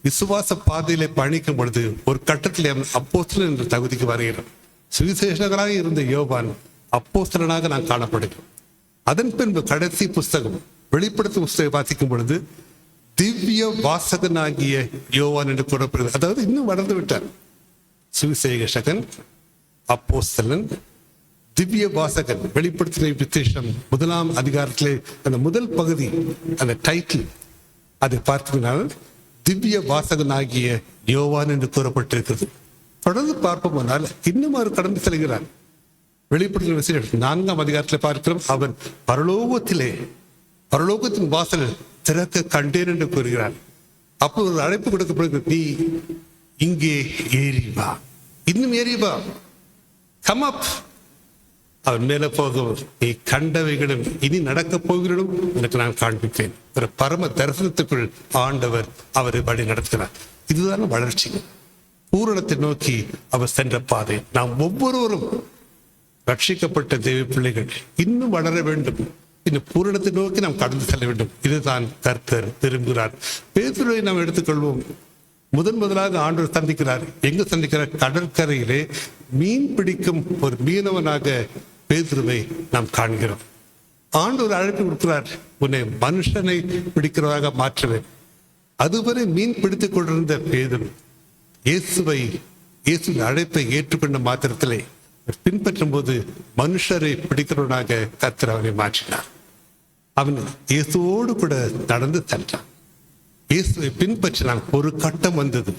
விசுவாச பாதையிலே பயணிக்கும் பொழுது ஒரு கட்டத்தில் அவன் அப்போஸ்தலன் என்ற தகுதிக்கு வருகிறான். சுவிசேஷகராக இருந்த யோவான் அப்போஸ்தலனாக நான் காணப்படுகிறேன். அதன் பின்பு கடைசி புஸ்தகம் வெளிப்படுத்தும் புஸ்தகம் வாசிக்கும் பொழுது திவ்ய வாசகனாகிய யோவான் என்று கூறப்படுகிறது. அதாவது இன்னும் வளர்ந்து விட்டார். சுவிசேஷகன், அப்போஸ்தலன், திவ்ய வாசகன். வெளிப்படுத்தின விசேஷம் 1ஆம் அதிகாரத்திலே அந்த முதல் பகுதி, அந்த டைட்டில் அதை பார்த்தீங்கன்னால் திவ்ய வாசகனாகிய யோவான் என்று கூறப்பட்டிருக்கிறது. தொடர்ந்து பார்ப்போமானால் இன்னும் அவர் கடந்து செல்கிறார். வெளிப்படுத்தின விசேஷம் 4ஆம் அதிகாரத்தில் பார்க்கிறோம், அவன் பரலோகத்தின் வாசல் திறக்க கண்டேன் என்று கூறுகிறார். அப்போ ஒரு அழைப்பு கொடுக்கப்படுகிறது, நீ இங்கே ஏறி வா, இன்னும் ஏறி வா, கம் அப். அவன் மேல போகும், நீ கண்டவைகளும் இனி நடக்க போகிறதும் எனக்கு நான் காண்பிப்பேன். ஒரு பரம தரிசனத்துக்குள் ஆண்டவர் அவரை வழி நடத்துகிறார். இதுதான் வளர்ச்சி, பூரணத்தை நோக்கி அவர் சென்ற பாதை. நாம் ஒவ்வொருவரும் ரட்சிக்கப்பட்ட தேவ பிள்ளைகள் இன்னும் வளர வேண்டும், இன்னும் பூரணத்தை நோக்கி நாம் கடந்து செல்ல வேண்டும். இதுதான் கர்த்தர் விரும்புகிறார். பேதுருவை நாம் எடுத்துக்கொள்வோம். முதலாக ஆண்டவர் சந்திக்கிறார். எங்கு சந்திக்கிறார்? கடற்கரையிலே மீன் பிடிக்கும் ஒரு மீனவனாக பேதுருவை நாம் காண்கிறோம். ஆண்டவர் அழைப்பு கொடுக்கிறார், உன்னை மனுஷனை பிடிக்கிறவராக மாற்றுவேன். அதுவரை மீன் பிடித்துக் கொண்டிருந்த பேதுரு இயேசுவின் அழைப்பை ஏற்றுக்கொண்ட மாத்திரத்திலே பின்பற்றும் போது மனுஷரை பிடிக்கிறவனாக கர்த்தர் அவனை மாற்றினார். அவன் இயேசுவோடு கூட நடந்து சென்றான். இயேசுவை பின்பற்றினான். ஒரு கட்டம் வந்தது.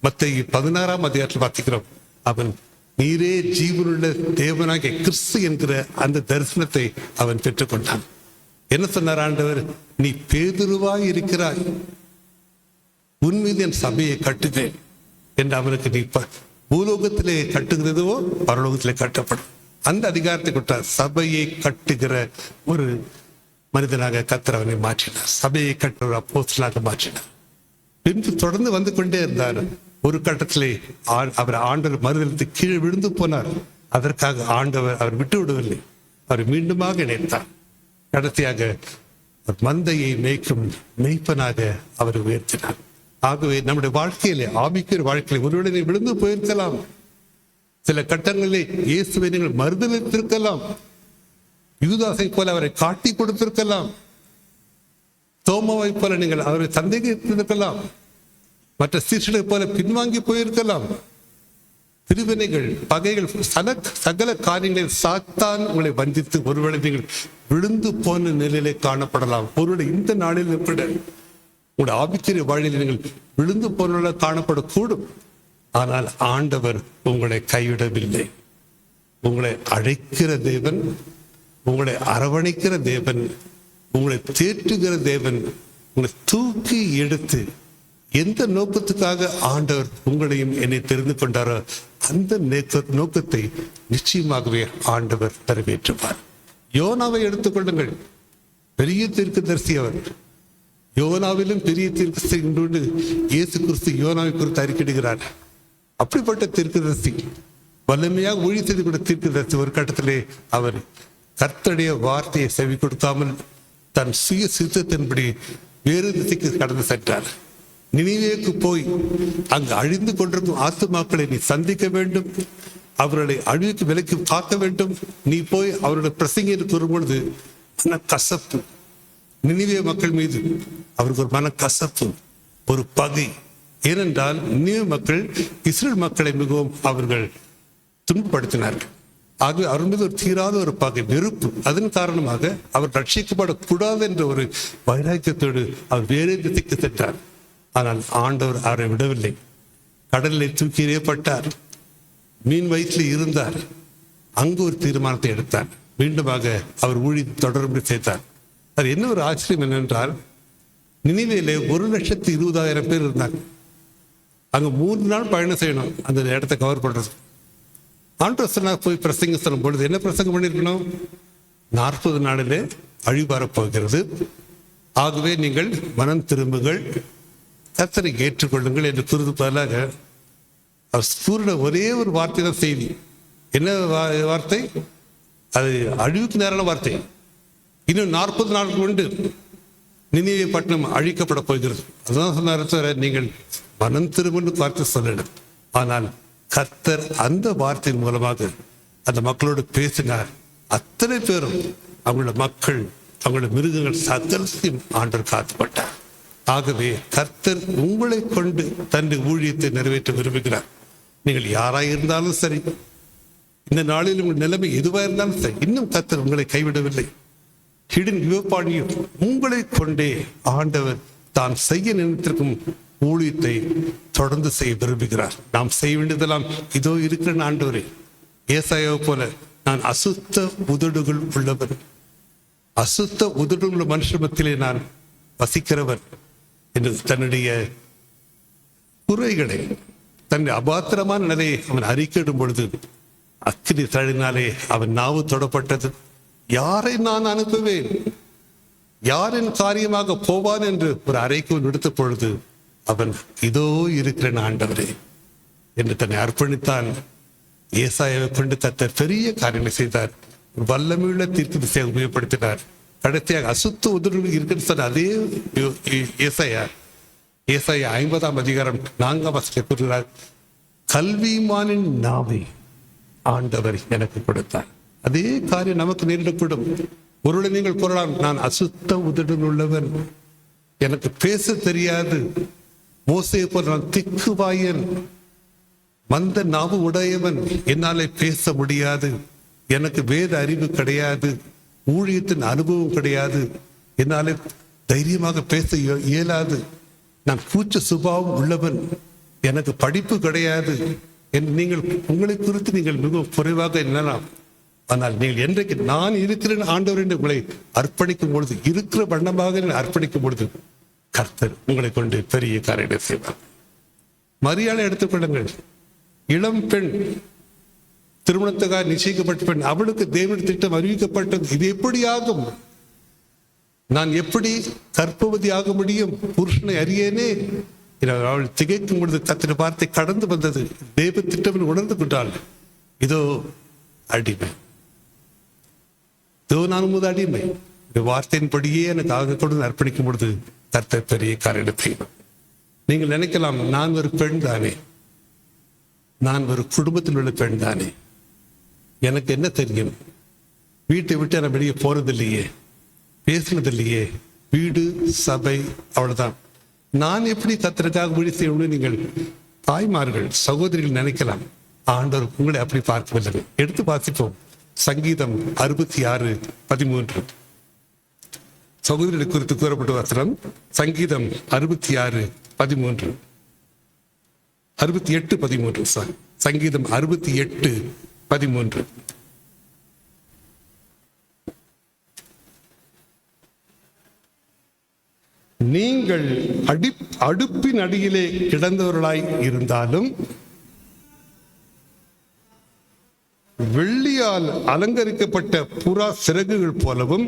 மத்தேயு 16ஆம் அதிகாரத்தில் வாசிக்கிறோம், அவன் நீரே ஜீவனுள்ள தேவனாகிய கிறிஸ்து என்கிற அந்த தரிசனத்தை அவன் பெற்றுக்கொண்டான். என்ன சொன்னார் ஆண்டவர்? நீ பேதுருவாய் இருக்கிறாய், உன் மீது என் சபையை கட்டுவேன் என்று அவனுக்கு நீ பூலோகத்திலே கட்டுகிறதோ பரலோகத்திலே கட்டப்படும் அந்த அதிகாரத்தை கொடுத்தார். சபையை கட்டுகிற ஒரு மனிதனாக கர்த்தர் அவனை மாற்றினார். சபையை கட்டுற ஒரு அப்போஸ்தலனாக மாற்றினார். பின்பு தொடர்ந்து வந்து கொண்டே இருந்தார். ஒரு கட்டத்திலே அவர் ஆண்டவர் மறுதலித்து கீழே விழுந்து போனார். அதற்காக ஆண்டவர் அவர் விட்டு விடவில்லை, அவர் மீண்டுமாக இணைத்தார். கடைசியாக மந்தையை மேய்க்கும் மெய்ப்பனாக அவர் உயர்த்தினார். ஆகவே நம்முடைய வாழ்க்கையிலே, ஆவிக்குரிய வாழ்க்கையில ஒருவேளை நீ விழுந்து போயிருக்கலாம். சில கட்டங்களிலே இயேசுவை நீங்கள் மறுதலித்திருக்கலாம். யூதாசை போல அவரை காட்டி கொடுத்திருக்கலாம். தோமாவை போல நீங்கள் அவரை சந்தேகித்திருக்கலாம். மற்ற சீஷர்களை போல பின்வாங்கி போயிருக்கலாம். பிரிவினைகள், பகைகள், சகல காரியங்களில் சாத்தான் உங்களை வஞ்சித்து ஒருவேளை நீங்கள் விழுந்து போன நிலையிலே காணப்படலாம். ஒருவேளை இந்த நாளில் கூட உங்களுடைய ஆவிக்குரிய வாழ்வில் நீங்கள் விழுந்து போன காணப்படக்கூடும். ஆனால் ஆண்டவர் உங்களை கைவிடவில்லை. உங்களை அழைக்கிற தேவன், உங்களை அரவணைக்கிற தேவன், உங்களை தேற்றுகிற தேவன், உங்களை தூக்கி எடுத்து எந்த நோக்கத்துக்காக ஆண்டவர் உங்களையும் என்னை தெரிந்து கொண்டாரோ அந்த நோக்கத்தை நிச்சயமாகவே ஆண்டவர் நிறைவேற்றுவார். யோனாவை எடுத்துக்கொள்ளுங்கள். பெரிய தீர்க்கதரிசி அவர். யோனாவிலும் பெரிய தீர்க்கதரிசி உண்டு. இயேசு கிறிஸ்து யோனாவை குறித்து அறிக்கையிடுகிறார். அப்படிப்பட்ட தீர்க்கதரிசி, வலிமையாக ஊழியம் செய்து கொண்ட தீர்க்கதரிசி, ஒரு கட்டத்திலே அவர் கர்த்தருடைய வார்த்தையை செவி கொடுக்காமல் தன் சுய சித்தத்தின்படி வேறு திசைக்கு கடந்து சென்றார். நினிவேக்கு போய் அங்கு அழிந்து கொண்டிருக்கும் ஆத்துமாக்களை நீ சந்திக்க வேண்டும், அவர்களை அழிவுக்கு விலைக்கு காக்க வேண்டும். நீ போய் அவருடைய பிரசங்க கூறும் பொழுது மன கசப்பு, நினிவே மக்கள் மீது அவருக்கு ஒரு மன கசப்பு, ஒரு பகை. ஏனென்றால் நினிவே மக்கள் இஸ்ரேல் மக்களை மிகவும் அவர்கள் துன்பப்படுத்தினார்கள். ஆகவே அவர் மீது ஒரு தீராத ஒரு பகை, வெறுப்பு. அதன் காரணமாக அவர் ரட்சிக்கப்படக்கூடாது என்ற ஒரு வைராக்கியத்தோடு அவர் வேறே திசைக்கு சென்றார். ஆனால் ஆண்டவர் அவரை விடவில்லை. கடலில் தூக்கி எறியப்பட்டார். மீன் வயிற்றில் இருந்தார். அங்கு ஒரு தீர்மானத்தை எடுத்தார். மீண்டுமாக அவர் ஊழி தொடர்பு சேர்த்தார். அது என்ன ஒரு ஆச்சரியம் என்னென்றால், நினிவேலே 1,20,000 பேர் இருந்தாங்க. அங்க 3 நாள் பயணம் செய்யணும் அந்த இடத்தை கவர் பண்றது. ஆண்டவர் போய் பிரசங்கம் சொல்லும் பொழுது என்ன பிரசங்கம் பண்ணிருக்கணும்? 40 நாளிலே அழிவு வரப்போகிறது, ஆகவே நீங்கள் மனம் திரும்புங்கள், கர்த்தரை ஏற்றுக்கொள்ளுங்கள் என்று கூறுவது பதிலாக அவர் கூறின ஒரே ஒரு வார்த்தை தான் செய்தி. என்ன வார்த்தை? அது அழிவுக்கு நேரான வார்த்தை. இன்னும் 40 நாட்கள் உண்டு, நினிவே பட்டணம் அழிக்கப்பட போகிறது. அதுதான் சொன்னார், நீங்கள் மனம் திரும்பன்னு பார்த்து சொல்லணும். ஆனால் கர்த்தர் அந்த வார்த்தையின் மூலமாக அந்த மக்களோடு பேசினார். அத்தனை பேரும் அவங்களோட மக்கள், அவங்களோட மிருகங்கள் சகலத்தையும் ஆண்டவர் காத்துப்பட்டார். ஆகவே கர்த்தர் உங்களை கொண்டு தன்னுடைய ஊழியத்தை நிறைவேற்ற விரும்புகிறார். நீங்கள் யாராக இருந்தாலும் சரி, இந்த நாளில் உங்கள் நிலைமை எதுவாக இருந்தாலும் சரி, இன்னும் கர்த்தர் உங்களை கைவிடவில்லை. ஹிடன் யுவப்பாணியும் உங்களை கொண்டே ஆண்டவர் தான் செய்ய நினைத்திருக்கும் ஊழியத்தை தொடர்ந்து செய்ய விரும்புகிறார். நாம் செய்ய வேண்டியதெல்லாம் இதோ இருக்கிற ஆண்டவரே, ஏசாயாவை போல நான் அசுத்த உதடுகள் உள்ளவர், அசுத்த உதடுள்ள மனுஷ மத்தியிலே நான் வசிக்கிறவர் என்று தன்னுடைய குறைகளை, தன்னுடைய அபாத்திரமான நிலையை அவன் அறிக்கையிடும் பொழுது அக்கினி தழினாலே அவன் நாவு தொடப்பட்டது. யாரை நான் அனுப்புவேன், யாரின் காரியமாக போவான் என்று ஒரு அறைக்கு எடுத்த பொழுது அவன் இதோ இருக்கிறேன் ஆண்டவரே என்று தன்னை அர்ப்பணித்தான். ஏசாயாவை கொண்டு கர்த்தர் பெரிய காரியங்களை செய்தார். வல்லமையுள்ள தீர்க்கு திசையை உபயோகப்படுத்தினார். கடைசியாக அசுத்த உதடுகள் இருக்குன்னு சொன்ன அதே ஏசாயா 50ஆம் அதிகாரம் 4ஆம் வசனத்தில் கூறுகிறார், கல்விமானின் நாவை ஆண்டவர் எனக்கு கொடுத்தார். அதே காரியம் நமக்கு நேரிடக்கூடும். ஒருவேளை நீங்கள் கூறலாம், நான் அசுத்த உதடுகள் உள்ளவன், எனக்கு பேச தெரியாது, மோசேயை போல நான் திக்குவாயன், மந்த நாவு உடையவன், என்னாலே பேச முடியாது, எனக்கு வேத அறிவு கிடையாது, ஊழியத்தின் அனுபவம் கிடையாது, என்னாலே தைரியமாக பேச இயலாது, நான் கூச்ச சுபாவம் உள்ளவன், எனக்கு படிப்பு கிடையாது என்று நீங்கள் உங்களை குறித்து நீங்கள் மிகவும் குறைவாக எண்ணலாம். ஆனால் நீங்கள் என்றைக்கு நான் இருக்கிறேன் ஆண்டவர் என்று உங்களை அர்ப்பணிக்கும் பொழுது, இருக்கிற வண்ணமாக அர்ப்பணிக்கும் பொழுது கர்த்தர் உங்களை கொண்டு பெரிய காரியங்களை செய்வார். மரியாதை எடுத்துக்கொள்ளுங்கள். இளம் பெண், திருமணத்துக்காக நிச்சயிக்கப்பட்ட பெண், அவளுக்கு தேவனுடைய திட்டம் அறிவிக்கப்பட்டது. இது எப்படி ஆகும்? நான் எப்படி கர்ப்பவதி ஆக முடியும்? புருஷனை அறியேனே. அவள் திகைக்கும் பொழுது கர்த்தருடைய வார்த்தை கடந்து வந்தது. தேவ திட்டம் உணர்ந்து கொண்டாள். இதோ அடிமை, இதோ நான் உமது அடிமை. இந்த வார்த்தையின்படியே எனக்கு ஆக கொண்டு அர்ப்பணிக்கும் பொழுது கர்த்தர் பெரிய காரியத்தை. நீங்கள் நினைக்கலாம், நான் ஒரு பெண் தானே, நான் ஒரு குடும்பத்தில் உள்ள பெண் தானே, எனக்கு என்ன தெரியும், வீட்டை விட்டு நான் வெளியே போறதில்லையே, பேசினதில்லையே, வீடு சபை அவ்வளவுதான், நான் எப்படி கர்த்தருக்காக ஊழியம் செய்யணும்னு நீங்கள் தாய்மார்கள் சகோதரிகள் நினைக்கலாம். ஆண்டவர் உங்களை அப்படி பார்க்கவில்லை. எடுத்து வாசிப்போம். சங்கீதம் 66:13 சகோதரிகளை குறித்து கூறப்பட்ட வசனம். சங்கீதம் 66:13 68:13 சங்கீதம் 68:13. நீங்கள் அடுப்பின் அடியிலே கிடந்தவர்களாய் இருந்தாலும், வெள்ளியால் அலங்கரிக்கப்பட்ட புறா சிறகுகள் போலவும்,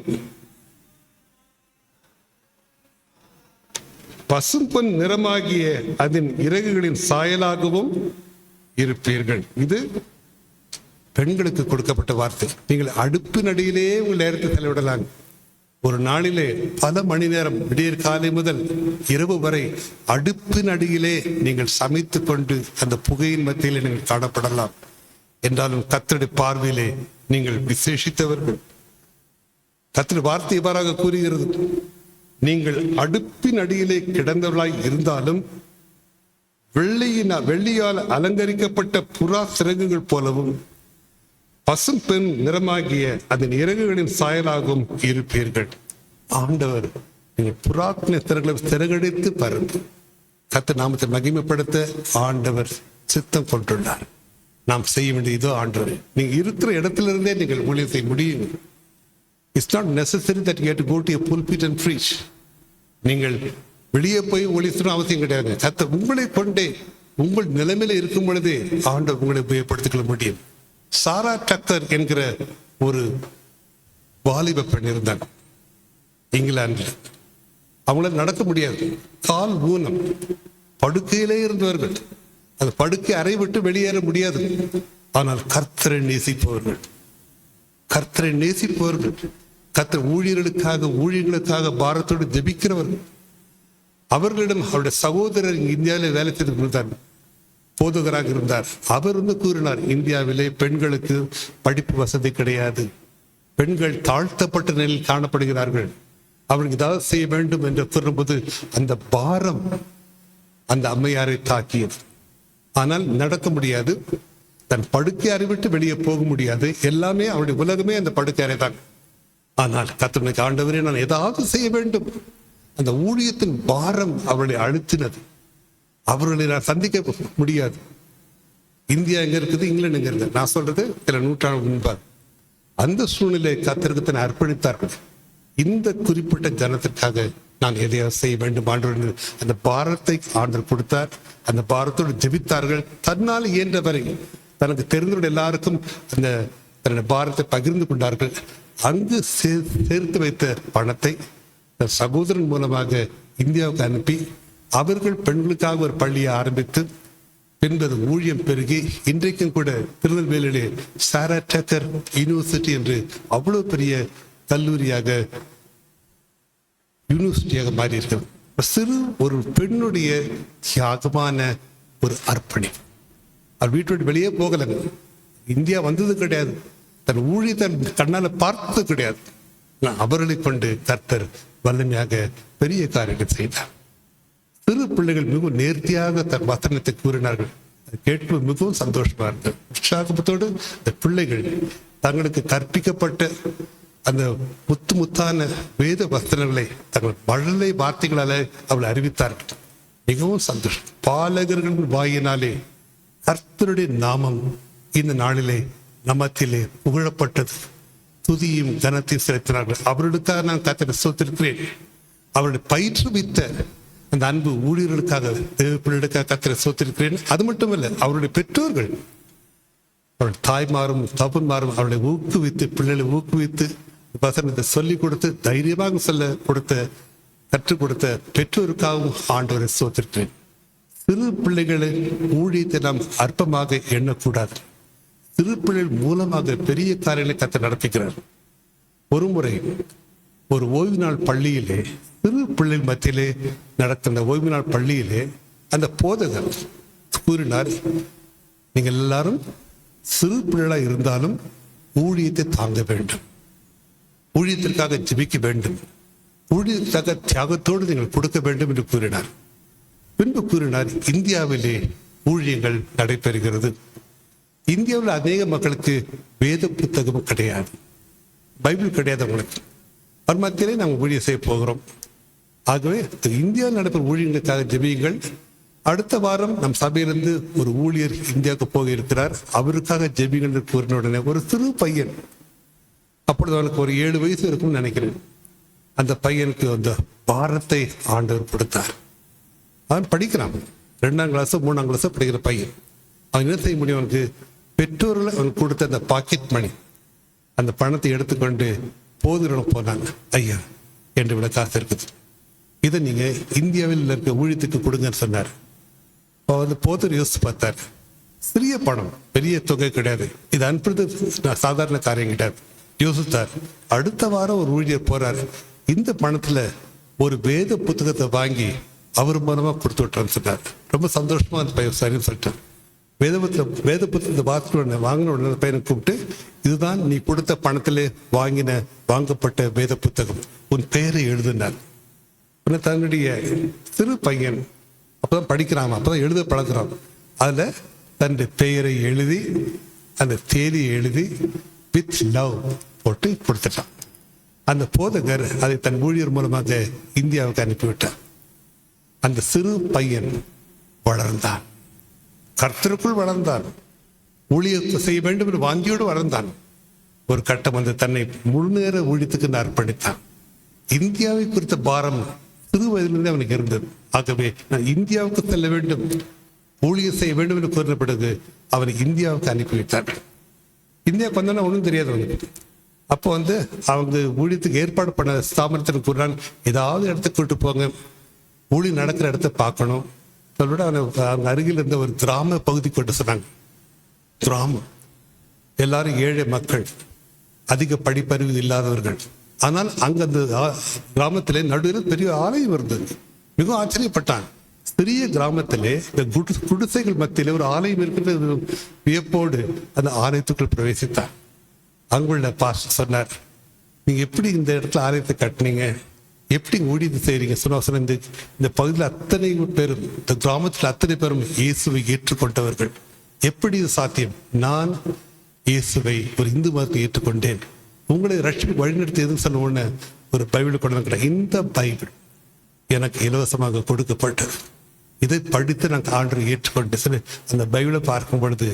பசும்பொன் நிறமாகிய அதன் இறகுகளின் சாயலாகவும் இருப்பீர்கள். இது பெண்களுக்கு கொடுக்கப்பட்ட வார்த்தை. நீங்கள் அடுப்பின் அடியிலே உங்கள் நேரத்தை செலவிடலாம். ஒரு நாளிலே பல மணி நேரம், விடியற் காலை முதல் இரவு வரை அடுப்பின் அடியிலே நீங்கள் சமைத்து கொண்டு அந்த புகையின் மத்தியிலே நீங்கள் காணப்படலாம். என்றாலும் கர்த்தருடைய பார்வையிலே நீங்கள் விசேஷித்தவர்கள். கர்த்தருடைய வார்த்தை இவ்வாறாக கூறுகிறது, நீங்கள் அடுப்பின் அடியிலே கிடந்தவர்களாய் இருந்தாலும், வெள்ளியால் அலங்கரிக்கப்பட்ட புறா சிறகுகள் போலவும், பசும் பெண் நிறமாகிய அதன் இறகுகளின் சாயலாகவும் இருப்பீர்கள். ஆண்டவர் நீங்கள் புறாக்களின் சிறகடித்து பறந்து கர்த்தர் நாமத்தை மகிமைப்படுத்த ஆண்டவர் சித்தம் கொண்டுள்ளார். நாம் செய்ய வேண்டிய இதோ ஆண்டவர், நீங்க இருக்கிற இடத்திலிருந்தே நீங்கள் ஊழியம் செய்ய முடியும். It's not necessary that you have to go to a pulpit and preach. நீங்கள் வெளியே போய் ஊழியம் அவசியம் கிடையாது. கர்த்தர் உங்களை கொண்டே உங்கள் நிலைமையில இருக்கும் பொழுதே ஆண்டவர் உங்களை உபயோகப்படுத்திக் கொள்ள முடியும். சாரா டக்கர் என்கிற ஒரு வாலிப பெண் இருந்தாங்க இங்கிலாந்தில். அவங்களால நடக்க முடியாது, கால் ஊனம், படுக்கையிலே இருந்தவர்கள். அந்த படுக்கை அறை விட்டு வெளியேற முடியாது. ஆனால் கர்த்தரை நேசிப்பவர்கள், கர்த்தரை நேசிப்பவர்கள், கர்த்தர் ஊழியர்களுக்காக பாரத்தோடு ஜெபிக்கிறவர்கள். அவர்களிடம் அவருடைய சகோதரர் இந்தியாவில் வேலை செய்து இருந்தார், போதகராக இருந்தார். அவர் கூறினார், இந்தியாவிலே பெண்களுக்கு படிப்பு வசதி கிடையாது, பெண்கள் தாழ்த்தப்பட்ட நிலையில் காணப்படுகிறார்கள், அவர்களுக்கு ஏதாவது செய்ய வேண்டும் என்று கூறும்போது அந்த பாரம் அந்த அம்மையாரை தாக்கியது. ஆனால் நடக்க முடியாது, தன் படுக்கை அறை விட்டு வெளியே போக முடியாது, எல்லாமே அவருடைய உலகமே அந்த படுக்கை அறை தான். ஆனால் கர்த்தருக்கு ஆண்டவரே, நான் ஏதாவது செய்ய வேண்டும். அந்த ஊழியத்தின் பாரம் அவர்களை அழுத்தினது. அவர்களை நான் சந்திக்க முடியாது. இந்தியா எங்க இருக்குது, இங்கிலாந்து எங்க இருக்குது, நான் சொல்றது சில நூற்றாண்டு முன்பாக. அந்த சூழ்நிலை கர்த்தருக்கு தன்னை அர்ப்பணித்தார்கள். இந்த குறிப்பிட்ட ஜனத்திற்காக நான் எதையாவது செய்ய வேண்டும் ஆண்டவர், அந்த பாரத்தை ஆண்டவர் கொடுத்தார். அந்த பாரத்தோடு ஜெபித்தார்கள். தன்னால் இயன்றவரை தனக்கு தெரிந்தவர்கள் எல்லாருக்கும் அந்த தன்னுடைய பாரத்தை பகிர்ந்து கொண்டார்கள். அங்கு சேர்த்து வைத்த பணத்தை சகோதரன் மூலமாக இந்தியாவுக்கு அனுப்பி அவர்கள் பெண்களுக்காக ஒரு பள்ளியை ஆரம்பித்து பின்பது ஊழியம் பெருகி இன்றைக்கும் கூட திருநெல்வேலியிலே சாரா டேக்கர் யூனிவர்சிட்டி என்று அவ்வளவு பெரிய கல்லூரியாக யூனிவர்சிட்டியாக மாறி இருக்கிறது. சிறு ஒரு பெண்ணுடைய தியாகமான ஒரு அர்ப்பணி. அவர் வீட்டை விட்டு வெளியே போகலைங்க. இந்தியா வந்தது கிடையாது, தன் ஊழியத்தை கண்ணால பார்த்தது கிடையாது. அவர்களை கொண்டு கர்த்தர் வல்லமையாக பெரிய காரியங்கள் செய்தார். சிறு பிள்ளைகள் மிகவும் நேர்த்தியாக தன் வசனத்தை கூறினார்கள். கேட்பது மிகவும் சந்தோஷமா இருந்தது. உற்சாகத்தோடு இந்த பிள்ளைகள் தங்களுக்கு கற்பிக்கப்பட்ட அந்த முத்தான வேத வசனங்களை தங்கள் மழலை வார்த்தைகளால அவளை அறிவித்தார்கள். மிகவும் சந்தோஷம். பாலகர்கள் வாயினாலே கர்த்தருடைய நாமம் இந்த நாளிலே நமத்திலே புகழப்பட்டது. துதியும் கனத்தையும் செலுத்தினார்கள். அவர்களுக்காக நான் கர்த்தரை ஸ்தோத்திரிக்கிறேன். அவருடைய பயிற்றுவித்த அந்த அன்பு ஊழியர்களுக்காக, தேவப்பிள்ளைகளுக்காக கர்த்தரை ஸ்தோத்திரிக்கிறேன். அது மட்டுமல்ல, அவருடைய பெற்றோர்கள், அவருடைய தாய்மாரும் தகப்பன்மாரும் அவர்களை ஊக்குவித்து, பிள்ளைகளை ஊக்குவித்து வசனத்தை சொல்லிக் கொடுத்து தைரியமாக சொல்ல கொடுத்த, கற்றுக் கொடுத்த பெற்றோருக்காகவும் ஆண்டவரை ஸ்தோத்திரிக்கிறேன். சிறு பிள்ளைகளை ஊழியத்தை நாம் அற்பமாக எண்ணக்கூடாது. சிறு பிள்ளைகள் மூலமாக பெரிய காரியங்களை கர்த்தர் நடத்துகிறார். ஒரு முறை ஒரு ஓய்வு நாள் பள்ளியிலே, சிறு பிள்ளைகள் மத்தியிலே நடக்கின்ற ஓய்வு நாள் பள்ளியிலே அந்த போதகர் கூறினார், நீங்கள் எல்லாரும் சிறு பிள்ளைகளாக இருந்தாலும் ஊழியத்தை தாங்க வேண்டும், ஊழியத்திற்காக ஜெபிக்க வேண்டும், ஊழியத்திற்காக தியாகத்தோடு நீங்கள் கொடுக்க வேண்டும் என்று கூறினார். பின்பு கூறினார், இந்தியாவிலே ஊழியங்கள் நடைபெறுகிறது. இந்தியாவில் அநேக மக்களுக்கு வேத புத்தகமும் கிடையாது, பைபிள் கிடையாது அவங்களுக்கு. அவர் மத்தியிலே நாங்கள் ஊழியம் செய்ய போகிறோம். ஆகவே இந்தியாவில் நடைபெறும் ஊழியங்களுக்காக ஜெபியுங்கள். அடுத்த வாரம் நம் சபையிலிருந்து ஒரு ஊழியர் இந்தியாவுக்கு போக இருக்கிறார், அவருக்காக ஜெபியுங்கள் என்று கூறின உடனே ஒரு சிறு பையன், அப்பொழுது அவனுக்கு ஒரு 7 வயசு இருக்கும்னு நினைக்கிறேன், அந்த பையனுக்கு அந்த பாரத்தை ஆண்டவர் கொடுத்தார். அவன் படிக்கிறான், 2ஆம் கிளாஸ் 3ஆம் கிளாஸ் படிக்கிற பையன். அவன் என்ன செய்ய முடியும்? அவனுக்கு பெற்றோர்கள் அவனுக்கு கொடுத்த அந்த பாக்கெட் மணி, அந்த பணத்தை எடுத்துக்கொண்டு போதும் போனாங்க. ஐயா, என்று விட காசு இருக்குது, இதை நீங்க இந்தியாவில் இருக்க ஊழியத்துக்கு கொடுங்கன்னு சொன்னார். வந்து போதர் யோசித்து பார்த்தார், சிறிய பணம், பெரிய தொகை கிடையாது, இது அனுப்புறது சாதாரண காரியம் கிடையாது. யோசித்தார். அடுத்த வாரம் ஒரு ஊழியர் போறாரு, இந்த பணத்துல ஒரு வேத புத்தகத்தை வாங்கி அவர் மூலமா கொடுத்து விட்டான்னு சொன்னார். ரொம்ப சந்தோஷமா அந்த பையன் சரின்னு சொல்லிட்டான். வேத புத்தகத்தை வாங்கின உடனே அந்த பையனை கூப்பிட்டு, இதுதான் நீ கொடுத்த பணத்திலே வாங்கப்பட்ட வேத புத்தகம், உன் பெயரை எழுதினார். தன்னுடைய சிறு பையன் அப்பதான் படிக்கிறான், அப்பதான் எழுத பழகிறான். அதுல தன்னுடைய பெயரை எழுதி, அந்த தேதியை எழுதி வித் லவ் போட்டு கொடுத்துட்டான். அந்த போதகர் அதை தன் ஊழியர் மூலமாக இந்தியாவுக்கு அனுப்பிவிட்டார். அந்த சிறு பையன் வளர்ந்தான், கர்த்தருக்குள் வளர்ந்தான், ஊழியத்தை செய்ய வேண்டும் என்று வாஞ்சியோடு வளர்ந்தான். ஒரு கட்டம் வந்து தன்னை முழுநேர ஊழியத்துக்கு அர்ப்பணித்தான். இந்தியாவை குறித்த பாரம் சிறு வயதிலிருந்து அவனுக்கு இருந்தது. ஆகவே நான் இந்தியாவுக்கு செல்ல வேண்டும், ஊழியம் செய்ய வேண்டும் என்று கூறின பிறகு அவனை இந்தியாவுக்கு அனுப்பி வைத்தார். இந்தியாவுக்கு வந்தோன்னா ஒன்றும் தெரியாது அவனுக்கு. அப்போ வந்து அவங்க ஊழியத்துக்கு ஏற்பாடு பண்ண ஸ்தாபனத்திற்கு கூறினான், ஏதாவது இடத்துக்கு கூட்டு போங்க, ஊழியம் நடக்கிற இடத்த பார்க்கணும். சொல்லிவிட அவங்க அருகில் இருந்த ஒரு கிராம பகுதி கொண்டு சொன்னாங்க. கிராமம், எல்லாரும் ஏழை மக்கள், அதிக படிப்பறிவு இல்லாதவர்கள், ஆனால் அங்க அந்த கிராமத்திலே நடுவில் பெரிய ஆலயம் இருந்தது. மிகவும் ஆச்சரியப்பட்டான். சிறிய கிராமத்திலே இந்த குடிசைகள் மத்தியிலே ஒரு ஆலயம் இருக்கிறது வியப்போடு அந்த ஆலயத்துக்குள் பிரவேசித்தார். அங்குள்ள பாஸ்டர் சொன்னார், நீங்க எப்படி இந்த இடத்துல ஆலயத்தை கட்டினீங்க, எப்படி ஊழியத்தை செய்றீங்க சொன்ன இந்த பகுதியில் அத்தனை பேரும், இந்த கிராமத்தில் அத்தனை பேரும் இயேசுவை ஏற்றுக்கொண்டவர்கள். எப்படி இது சாத்தியம்? நான் இயேசுவை ஒரு இந்து மதத்தை ஏற்றுக்கொண்டேன். உங்களை ரட்சிப்பு வழிநடத்தி எதுவும் சொன்ன உடனே ஒரு பைபிள் கொண்டு வந்து, இந்த பைபிள் எனக்கு இலவசமாக கொடுக்கப்பட்டது, இதை படித்து நான் ஆண்டரை ஏற்றுக்கொண்டு சொல்லி அந்த பைபிளை பார்க்கும் பொழுது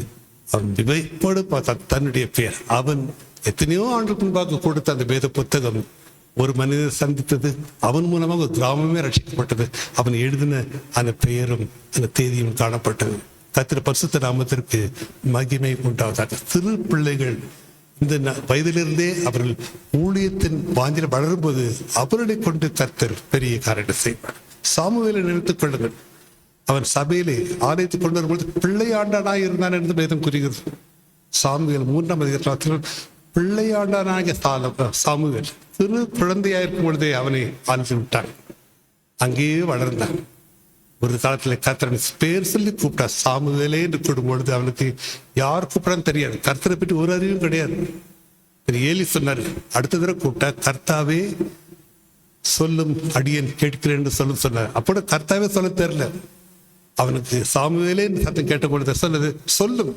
அவன் விவைப்போடு பார்த்தான். தன்னுடைய பெயர், அவன் எத்தனையோ ஆண்டுக்கு முன்பாக கொடுத்த அந்த வேத புத்தகம் ஒரு மனிதர் சந்தித்தது, அவன் மூலமாக ஒரு கிராமமே ரட்சிக்கப்பட்டது. அவன் எழுதின அந்த பெயரும் அந்த தேதியும் காணப்பட்டது. கர்த்தர் பரிசுத்த நாமத்திற்கு மகிமை உண்டாவதாக. சிறு பிள்ளைகள் இந்த வயதிலிருந்தே அவர்கள் ஊழியத்தின் வாஞ்சில் வளரும்போது அவர்களை கொண்டு கர்த்தர் பெரிய காரியத்தை செய்வார். சாமுவேலை நினைத்துக் கொள்ளுங்கள். அவன் சபையிலே ஆலயத்தை கொண்டு வரும்போது பிள்ளையாண்டானாய் இருந்தான் என்று வேதம் கூறுகிறது. சாமுவேல் 3ஆம் அதிகாரத்தில் பிள்ளையாண்டானாகிய சாமுவேல் சிறு குழந்தையாயிருக்கும் பொழுதே அவனை ஆழ்ந்து விட்டான். அங்கேயே வளர்ந்தான். ஒரு காலத்துல கர்த்தரன் பேர் சொல்லி கூப்பிட்டா, சாமுவேலே என்று கூடும் பொழுது அவனுக்கு யார் கூப்பிடான்னு தெரியாது. கர்த்தரை பற்றி ஒரு அறிவும் கிடையாது. ஏலி சொன்னாரு, அடுத்த தடவை கூப்பிட்டா கர்த்தாவே சொல்லும் அடியேன் கேட்கிறேன் என்று சொன்னார். அப்போ கர்த்தாவே சொல்ல தெரியல அவனுக்கு. சாமுவேலே சத்தம் கேட்ட பொழுது சொன்னது, சொல்லும்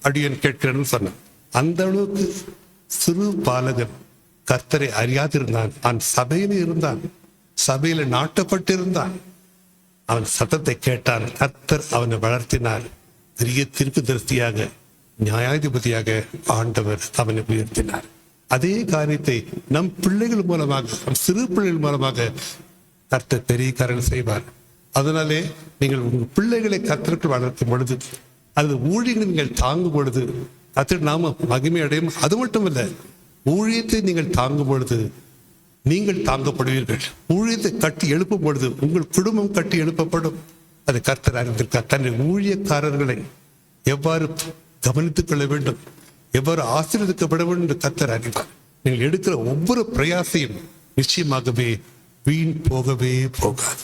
அடியேன் கேட்கிறேன்னு சொன்னான். அந்த அளவுக்கு சிறு பாலகன் கர்த்தரை அறியாதிருந்தான். அவன் சபையில இருந்தான், சபையில நாட்டப்பட்டிருந்தான். அவன் சத்தத்தை கேட்டான். கர்த்தர் அவனை வளர்த்தினார். பெரிய தீர்க்கதரிசியாக, நியாயாதிபதியாக ஆண்டவர் அவனை உயர்த்தினார். அதே காரியத்தை நம் பிள்ளைகள் மூலமாக, நம் சிறு பிள்ளைகள் மூலமாக கர்த்தர் பெரிய காரியம் செய்வார். அதனாலே நீங்கள் உங்கள் பிள்ளைகளை கர்த்தருக்கு வளர்க்கும் பொழுது, அது ஊழியங்களை நீங்கள் தாங்கும் பொழுது கர்த்தர் நாம மகிமை அடையும். அது மட்டும் இல்லை, ஊழியத்தை நீங்கள் தாங்கும் பொழுது நீங்கள் தாங்கப்படுவீர்கள். ஊழியத்தை கட்டி எழுப்பும் பொழுது உங்கள் குடும்பம் கட்டி எழுப்பப்படும். அது கர்த்தர் அறிந்திருக்கார். தன்னை ஊழியக்காரர்களை எவ்வாறு கவனித்துக் கொள்ள வேண்டும், எவ்வாறு ஆசீர்வதிக்கப்பட வேண்டும் என்று கர்த்தர் அறிவார். நீங்கள் எடுக்கிற ஒவ்வொரு பிரயாசையும் நிச்சயமாகவே வீண் போகவே போகாது.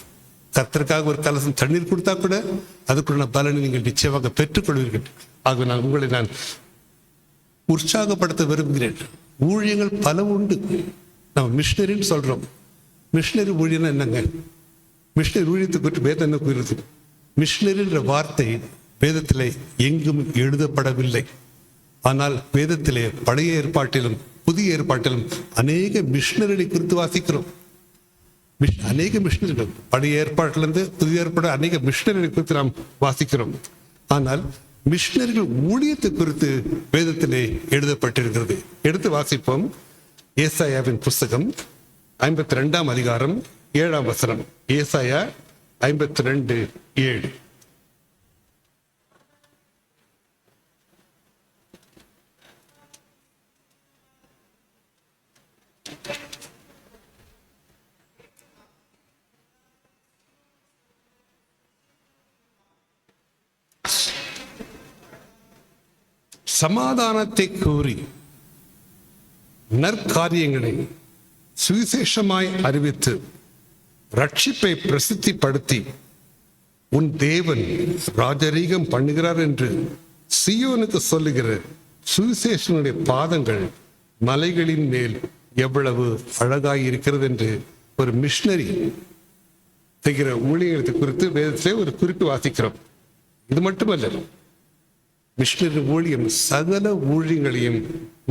கர்த்தருக்காக ஒரு கலசம் தண்ணீர் கொடுத்தா கூட அதுக்குள்ள பலனை நீங்கள் நிச்சயமாக பெற்றுக் கொள்வீர்கள். ஆக உங்களை நான் உற்சாகப்படுத்த விரும்புகிறேன். ஊழியங்கள் பல உண்டு. நம்ம மிஷினரின்னு சொல்றோம். மிஷினரி ஊழியம் என்னங்க? மிஷினரி ஊழியத்தை குறித்து வேதம் என்ன கூறுது? மிஷினரின்ற வார்த்தை வேதத்திலே எங்கும் எழுதப்படவில்லை. ஆனால் வேதத்திலே பழைய ஏற்பாட்டிலும் புதிய ஏற்பாட்டிலும் அநேக மிஷினரிகளை குறித்து வாசிக்கிறோம். அநேக மிஷினரிகள், பழைய ஏற்பாட்டிலிருந்து புதிய ஏற்பாடு அநேக மிஷினரிகளை குறித்து நாம் வாசிக்கிறோம். ஆனால் மிஷினரிகள் ஊழியத்தை குறித்து வேதத்திலே எழுதப்பட்டிருக்கிறது. எடுத்து வாசிப்போம். ஏசாயாவின் புஸ்தகம் 52ஆம் அதிகாரம் 7ஆம் வசனம். ஏசாயா 52:7. சமாதானத்தை கூறி நற்காரியங்களை சுவிசேஷமாய் அறிவித்து ரட்சிப்பை பிரசித்திப்படுத்தி உன் தேவன் ராஜரீகம் பண்ணுகிறார் என்று சீயோனுக்கு சொல்லுகிற சுவிசேஷனுடைய பாதங்கள் மலைகளின் மேல் எவ்வளவு அழகாய் இருக்கிறது என்று ஒரு மிஷினரி செய்கிற ஊழியத்தை குறித்து வேதத்திலே ஒரு குறிப்பு வாசிக்கிறோம். இது மட்டுமல்ல, மிஷினரி ஊழியம் சகல ஊழியங்களையும்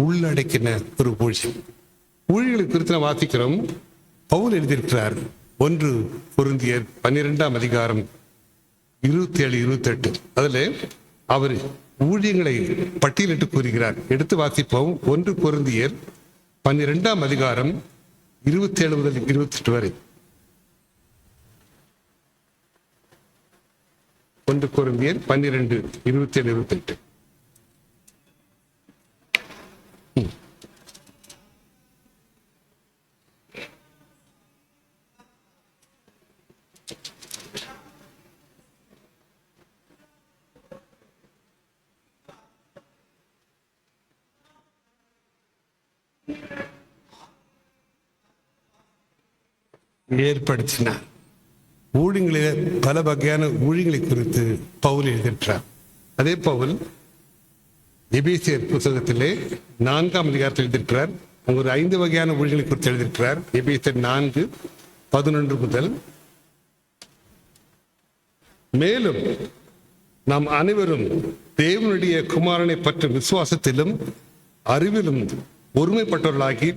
உள்ளடக்கின ஒரு ஊழியம். ஊழியர்களை குறித்து வாசிக்கிறோம். பவுல் எழுதியிருக்கிறார் 1 கொரிந்தியர் 12ஆம் அதிகாரம் 27-28. அதுல அவர் ஊழியங்களை பட்டியலிட்டு கூறுகிறார். எடுத்து வாசிப்போம். 1 கொரிந்தியர் 12ஆம் அதிகாரம் 27 முதல் 28 வரை. 1 கொரிந்தியர் 12:27-28. ஏற்படுத்தினார். ஊழியங்களிலே பல வகையான ஊழியங்களை குறித்து பவுல் எழுதியிருக்கிறார். அதே பவுல் எபேசியர் புத்தகத்திலே 4ஆம் அதிகாரத்தில் எழுதியிருக்கிறார். அங்கு ஒரு 5 வகையான ஊழியங்களை குறித்து எழுதியிருக்கிறார். எபேசியர் 4:11 முதல். மேலும் நாம் அனைவரும் தேவனுடைய குமாரனை பற்றும் விசுவாசத்திலும் அறிவிலும் ஒருமைப்பட்டவர்களாகி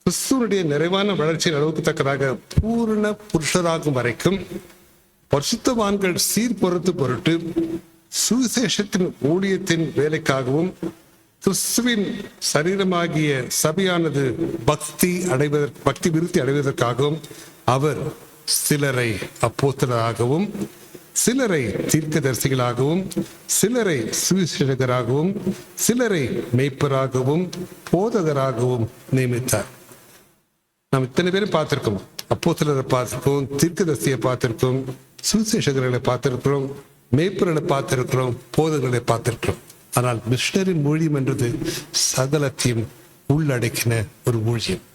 கிறிஸ்துவனுடைய நிறைவான வளர்ச்சியின் அளவுக்கு தக்கதாக பூரண புருஷராகும் வரைக்கும் பரிசுத்தவான்கள் சீர்பொருத்து பொருட்டு சுவிசேஷத்தின் ஊழியத்தின் வேலைக்காகவும் கிறிஸ்துவின் சரீரமாகிய சபையானது பக்தி விருத்தி அடைவதற்காகவும் அவர் சிலரை அப்போஸ்தலராகவும் சிலரை தீர்க்கதரிசிகளாகவும் சிலரை சுவிசேஷகராகவும் சிலரை மேய்ப்பராகவும் போதகராகவும் நியமித்தார். நாம் இத்தனை பேரும் பார்த்திருக்கோம். அப்போஸ்தலரை பார்த்திருக்கோம், தீர்க்கதரிசியை பார்த்திருக்கோம், சுவிசேஷகர்களை பார்த்திருக்கிறோம், மேய்ப்பர்களை பார்த்திருக்கிறோம், போதகர்களை பார்த்திருக்கிறோம். ஆனால் மிஷனரி ஊழியம் என்றது சகலத்தையும் உள்ளடக்கின ஒரு ஊழியம்.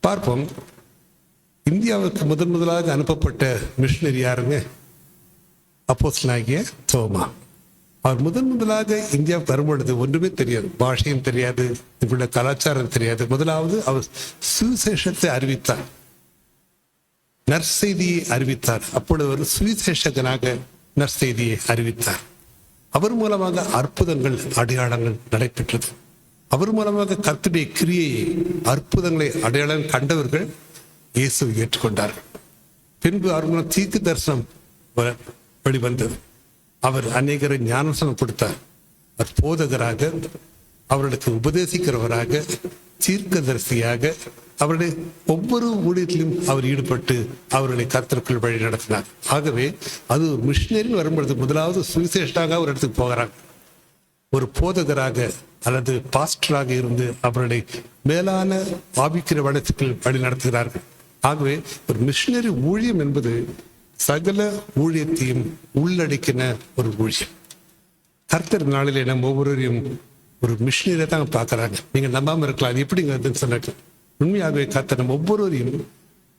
பார்ப்போம். இந்தியாவுக்கு முதலாக அனுப்பப்பட்ட மிஷனரி யாருங்க? அப்போஸ்தலனாகிய தோமா. அவர் முதலாக இந்தியாவுக்கு வரும்பொழுது ஒன்றுமே தெரியாது, பாஷையும் தெரியாது, இவருடைய கலாச்சாரம் தெரியாது. முதலாவது அவர் சுவிசேஷத்தை அறிவித்தார், நற்செய்தியை அறிவித்தார். அப்பொழுது ஒரு சுவிசேஷகனாக நற்செய்தியை அறிவித்தார். அவர் மூலமாக அற்புதங்கள் அடையாளங்கள் நடைபெற்றது. அவர் மூலமாக கர்த்தருடைய கிரியையை அற்புதங்களை அடையாளம் கண்டவர்கள் இயேசுவை ஏற்றுக்கொண்டார்கள். பின்பு அவர் மூலம் தீர்க்க தரிசனம் வெளிவந்தது. அவர் அநேகரை ஞானசனம் கொடுத்தார். அவர் போதகராக, அவர்களுக்கு உபதேசிக்கிறவராக, தீர்க்கதரிசியாக, அவருடைய ஒவ்வொரு ஊழியத்திலும் அவர் ஈடுபட்டு அவர்களை கர்த்தருக்குள் வழி நடத்தினார். ஆகவே அது ஒரு மிஷனரின்னு வரும்பொழுது முதலாவது சுவிசேஷனாக ஒரு இடத்துக்கு போகிறாங்க. ஒரு போதகராக அல்லது பாஸ்டராக இருந்து அவர்களை மேலான ஆவிக்கிற வளர்ச்சிக்குள் வழி நடத்துகிறார்கள். ஆகவே ஒரு மிஷனரி ஊழியம் என்பது சகல ஊழியத்தையும் உள்ளடக்கின ஒரு ஊழியம். கர்த்தர் நாளிலே நம்ம ஒவ்வொருவரையும் ஒரு மிஷனரியை தான் பார்க்கறாங்க. நீங்க நம்பாம இருக்கலாம், அது எப்படிங்கிறதுன்னு சொன்னாங்க. உண்மையாகவே கர்த்தர் நம்ம ஒவ்வொருவரையும்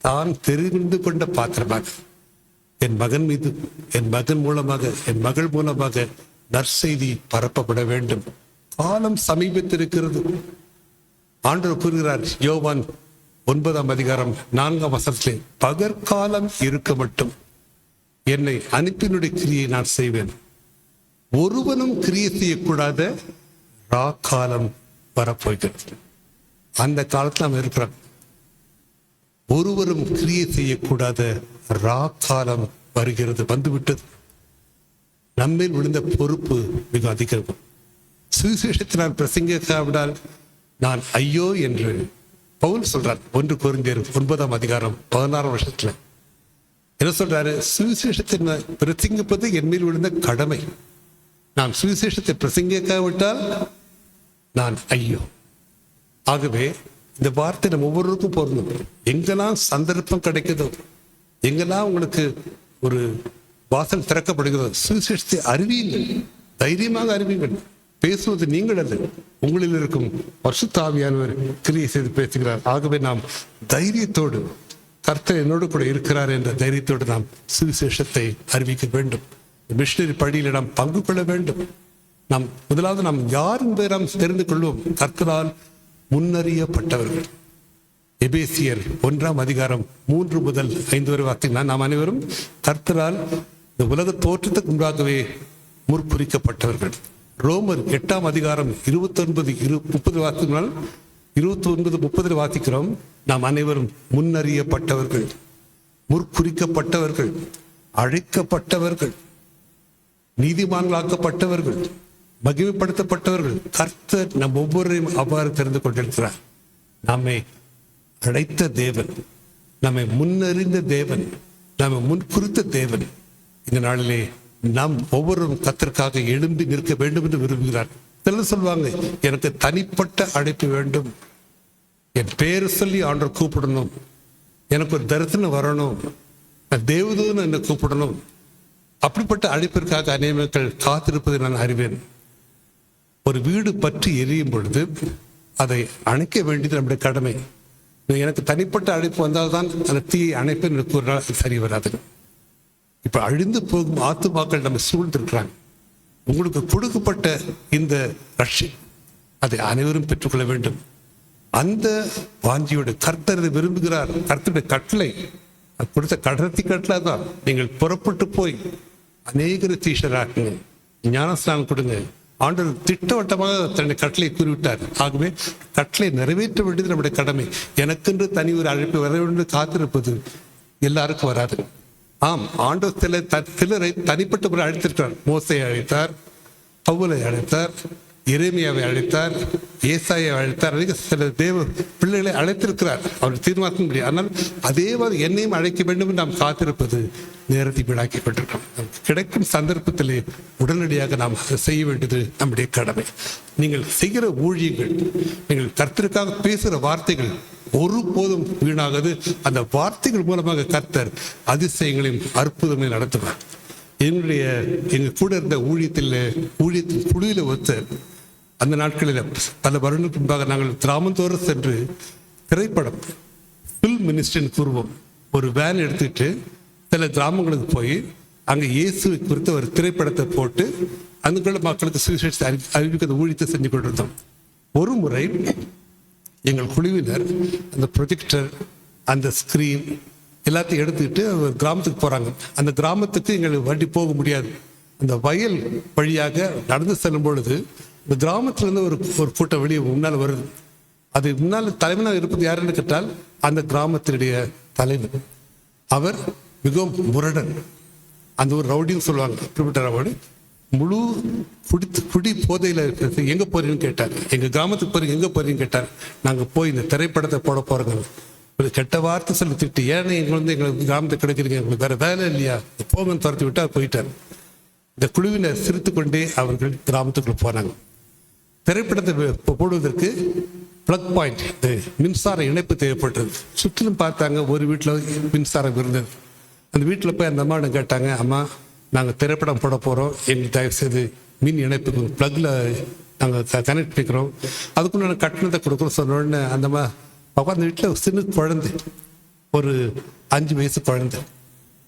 தான் தெரிந்து கொண்ட பாத்திரமாக, என் மகன் மீது, என் மகன் மூலமாக, என் மகள் மூலமாக நற்செய்தி பரப்பப்பட வேண்டும். காலம் சமீபத்திருக்கிறது. ஆண்டவர் கூறுகிறார் யோவான் 9ஆம் அதிகாரம் 4ஆம் வசனத்திலே, பகற்காலம் இருக்க மட்டும் என்னை அனுப்பினுடைய கிரியை நான் செய்வேன், ஒருவனும் கிரியை செய்யக்கூடாத ராக்காலம் வரப்போகிறது. அந்த காலத்தில் நாம் இருக்கிறோம். ஒருவரும் கிரியை செய்யக்கூடாத ராக்காலம் வருகிறது, வந்துவிட்டது. நம்மில் விழுந்த பொறுப்பு மிக அதிகம். சுவிசேஷத்தை நான் பிரசங்கிக்காவிட்டால் நான் ஐயோ என்று பவுல் சொல்றார். 1 கொரிந்தியர் 9ஆம் அதிகாரம் 16ஆம் வருஷத்துல என்ன சொல்றாரு? சுவிசேஷத்தை பிரசங்கிப்பது என் மேல் விழுந்த கடமை. நான் சுவிசேஷத்தை பிரசங்கிக்காவிட்டால் நான் ஐயோ. ஆகவே இந்த வார்த்தை நம்ம ஒவ்வொருவருக்கும் பொருந்தும். எங்கெல்லாம் சந்தர்ப்பம் கிடைக்குதோ, எங்கெல்லாம் உங்களுக்கு ஒரு வாசல் திறக்கப்படுகிறதோ, சுவிசேஷத்தை அறிவியுங்கள், தைரியமாக அறிவியுங்கள். பேசுவது நீங்கள் அல்ல, உங்களில் இருக்கும் பரிசுத்த ஆவியானவர் கிரியை செய்து பேசுகிறார். ஆகவே நாம் தைரியத்தோடு, கர்த்தர் என்னோடு கூட இருக்கிறார் என்ற தைரியத்தோடு நாம் சுவிசேஷத்தை அறிவிக்க வேண்டும். மிஷனரி பணியில் நாம் பங்கு கொள்ள வேண்டும். நாம் முதலாவது நாம் யார் என்பதை நாம் தெரிந்து கொள்வோம். கர்த்தரால் முன்னறியப்பட்டவர்கள். எபேசியர் 1ஆம் அதிகாரம் 3 முதல் 5 வரை வார்த்தைகள், நாம் அனைவரும் கர்த்தரால் இந்த உலக தோற்றத்துக்கு முன்பாகவே முற்குறிக்கப்பட்டவர்கள். ரோமர் 8ஆம் அதிகாரம் 29-30 வார்த்தைகளால் 29-30 வாசிக்கிறோம். நாம் அனைவரும் முன்னறியப்பட்டவர்கள், முற்குறிக்கப்பட்டவர்கள், அழைக்கப்பட்டவர்கள், நீதிமான்களாக்கப்பட்டவர்கள், மகிமைப்படுத்தப்பட்டவர்கள். கர்த்தர் நம் ஒவ்வொருவரையும் அவ்வாறு தெரிந்து கொண்டிருக்கிறார். நம்மை அழைத்த தேவன், நம்மை முன்னறிந்த தேவன், நம்மை முன்குறித்த தேவன் இந்த நாளிலே நாம் ஒவ்வொருவரும் கர்த்தருக்காக எழும்பி நிற்க வேண்டும் என்று விரும்புகிறார். சிலர் சொல்வாங்க, எனக்கு தனிப்பட்ட அழைப்பு வேண்டும், என் பேரை சொல்லி ஆண்டவர் கூப்பிடணும், எனக்கு ஒரு தரிசனம் வரணும், தேவதூதன் என்னை கூப்பிடணும். அப்படிப்பட்ட அழைப்பிற்காக அநேக மக்கள் காத்திருப்பதை நான் அறிவேன். ஒரு வீடு பற்றி எரியும் பொழுது அதை அணைக்க வேண்டியது நம்முடைய கடமை. எனக்கு தனிப்பட்ட அழைப்பு வந்தால்தான் அந்த தீயை அணைப்பு எனக்கு ஒரு நாள் சரி வராது. இப்ப அழிந்து போகும் ஆத்துமாக்கள் நம்ம சூழ்ந்திருக்கிறாங்க. உங்களுக்கு கொடுக்கப்பட்ட இந்த ரட்சி அதை அனைவரும் பெற்றுக்கொள்ள வேண்டும். அந்த வாஞ்சியோட கர்த்தர் விரும்புகிறார். கர்த்தருடைய கட்டளை கொடுத்த கடத்தி கட்டளை தான், நீங்கள் புறப்பட்டு போய் அநேகரை தீஷராக்குங்க, ஞானஸ்நானம் கொடுங்க. ஆண்டவர் திட்டவட்டமாக தன்னுடைய கட்டளை கூறிவிட்டார். ஆகவே கட்டளை நிறைவேற்ற வேண்டியது நம்முடைய கடமை. எனக்கென்று தனி ஒரு அழைப்பு வர வேண்டும் காத்திருப்பது எல்லாருக்கும் வராது. ஆம், ஆண்டவர் சிலரை தனிப்பட்ட முறை அழைத்திருக்கிறார். மோசையை அழைத்தார், பவுலை அழைத்தார், எரேமியாவை அழைத்தார், ஏசாயை அழைத்தார். சில தேவ பிள்ளைகளை அழைத்திருக்கிறார் அவர் தீர்மானிக்க முடியும். ஆனால் அதே மாதிரி என்னையும் அழைக்க வேண்டும் என்று நாம் காத்திருப்பது நேரத்தை வீணாக்கி கொண்டிருக்கிறோம். கிடைக்கும் சந்தர்ப்பத்திலே உடனடியாக நாம் செய்ய வேண்டியது நம்முடைய கடமை. நீங்கள் செய்கிற ஊழியங்கள், நீங்கள் கர்த்தருக்காக பேசுகிற வார்த்தைகள் ஒருபோதும் வீணாகாது. அந்த வார்த்தைகள் மூலமாக கர்த்தர் அதிசயங்களையும் அற்புதங்களையும் நடத்துவார். எங்க கூட இருந்த ஊழியத்தின் குழுவில ஒருத்தர், அந்த நாட்களில் பல வருடங்களுக்கு முன்பாக நாங்கள் கிராமந்தோறும் சென்று திரைப்படம் ஃபில்ம் மினிஸ்ட்ரின்னு கூறுவோம், ஒரு வேன் எடுத்துட்டு சில கிராமங்களுக்கு போய் அங்கே இயேசுவை குறித்த ஒரு திரைப்படத்தை போட்டு அங்குள்ள மக்களுக்கு சுவிசேஷத்தை அறிவிக்கிற ஊழியத்தை செஞ்சு கொண்டிருந்தோம். ஒரு முறை எங்கள் குழுவினர் அந்த ப்ரொஜெக்டர், அந்த ஸ்கிரீன் எல்லாத்தையும் எடுத்துக்கிட்டு கிராமத்துக்கு போறாங்க. அந்த கிராமத்துக்கு எங்களுக்கு வண்டி போக முடியாது. அந்த வயல் வழியாக நடந்து செல்லும் பொழுது இந்த கிராமத்திலிருந்து ஒரு கூட்டம் வெளியே முன்னால் வருது. அது முன்னால் தலைவனாக இருப்பது யாருன்னு கேட்டால் அந்த கிராமத்தினுடைய தலைவர். அவர் மிகவும் முரடன், அந்த ஒரு ரவுடின்னு சொல்லுவாங்க, குறிப்பிட்ட ரவுடி. முழு குடி போதையில் இருக்கிறது. எங்க போறீங்கன்னு கேட்டார். எங்க கிராமத்துக்கு போறீங்க, எங்க போறீங்கன்னு கேட்டார். நாங்க போய் இந்த திரைப்படத்தை போட போறோங்க. ஒரு கெட்ட வார்த்தை சொல்லி திட்டு, ஏன்னா எங்களுக்கு கிராமத்தை கிடைக்கிறீங்க, எங்களுக்கு வேற வேலை இல்லையா, போங்கன்னு துரத்தி விட்டு போயிட்டார். இந்த குழுவினர் சிரித்து கொண்டே அவர்கள் கிராமத்துக்குள்ள போனாங்க. திரைப்படத்தை போடுவதற்கு பிளக் பாயிண்ட், இந்த மின்சார இணைப்பு தேவைப்பட்டது. சுற்றிலும் பார்த்தாங்க, ஒரு வீட்டில் மின்சாரம் இருந்தது. அந்த வீட்டில் போய் அந்த அம்மாவை கேட்டாங்க, அம்மா நாங்கள் திரைப்படம் போட போகிறோம், எங்களுக்கு தயவு செய்து மின் இணைப்புக்கு ப்ளக்கில் நாங்கள் கனெக்ட் பண்ணிக்கிறோம், அதுக்குள்ள கட்டணத்தை கொடுக்குறோம் சொன்ன உடனே அந்த அம்மா அந்த வீட்டில் சின்ன குழந்தை, ஒரு 5 வயசு குழந்தை,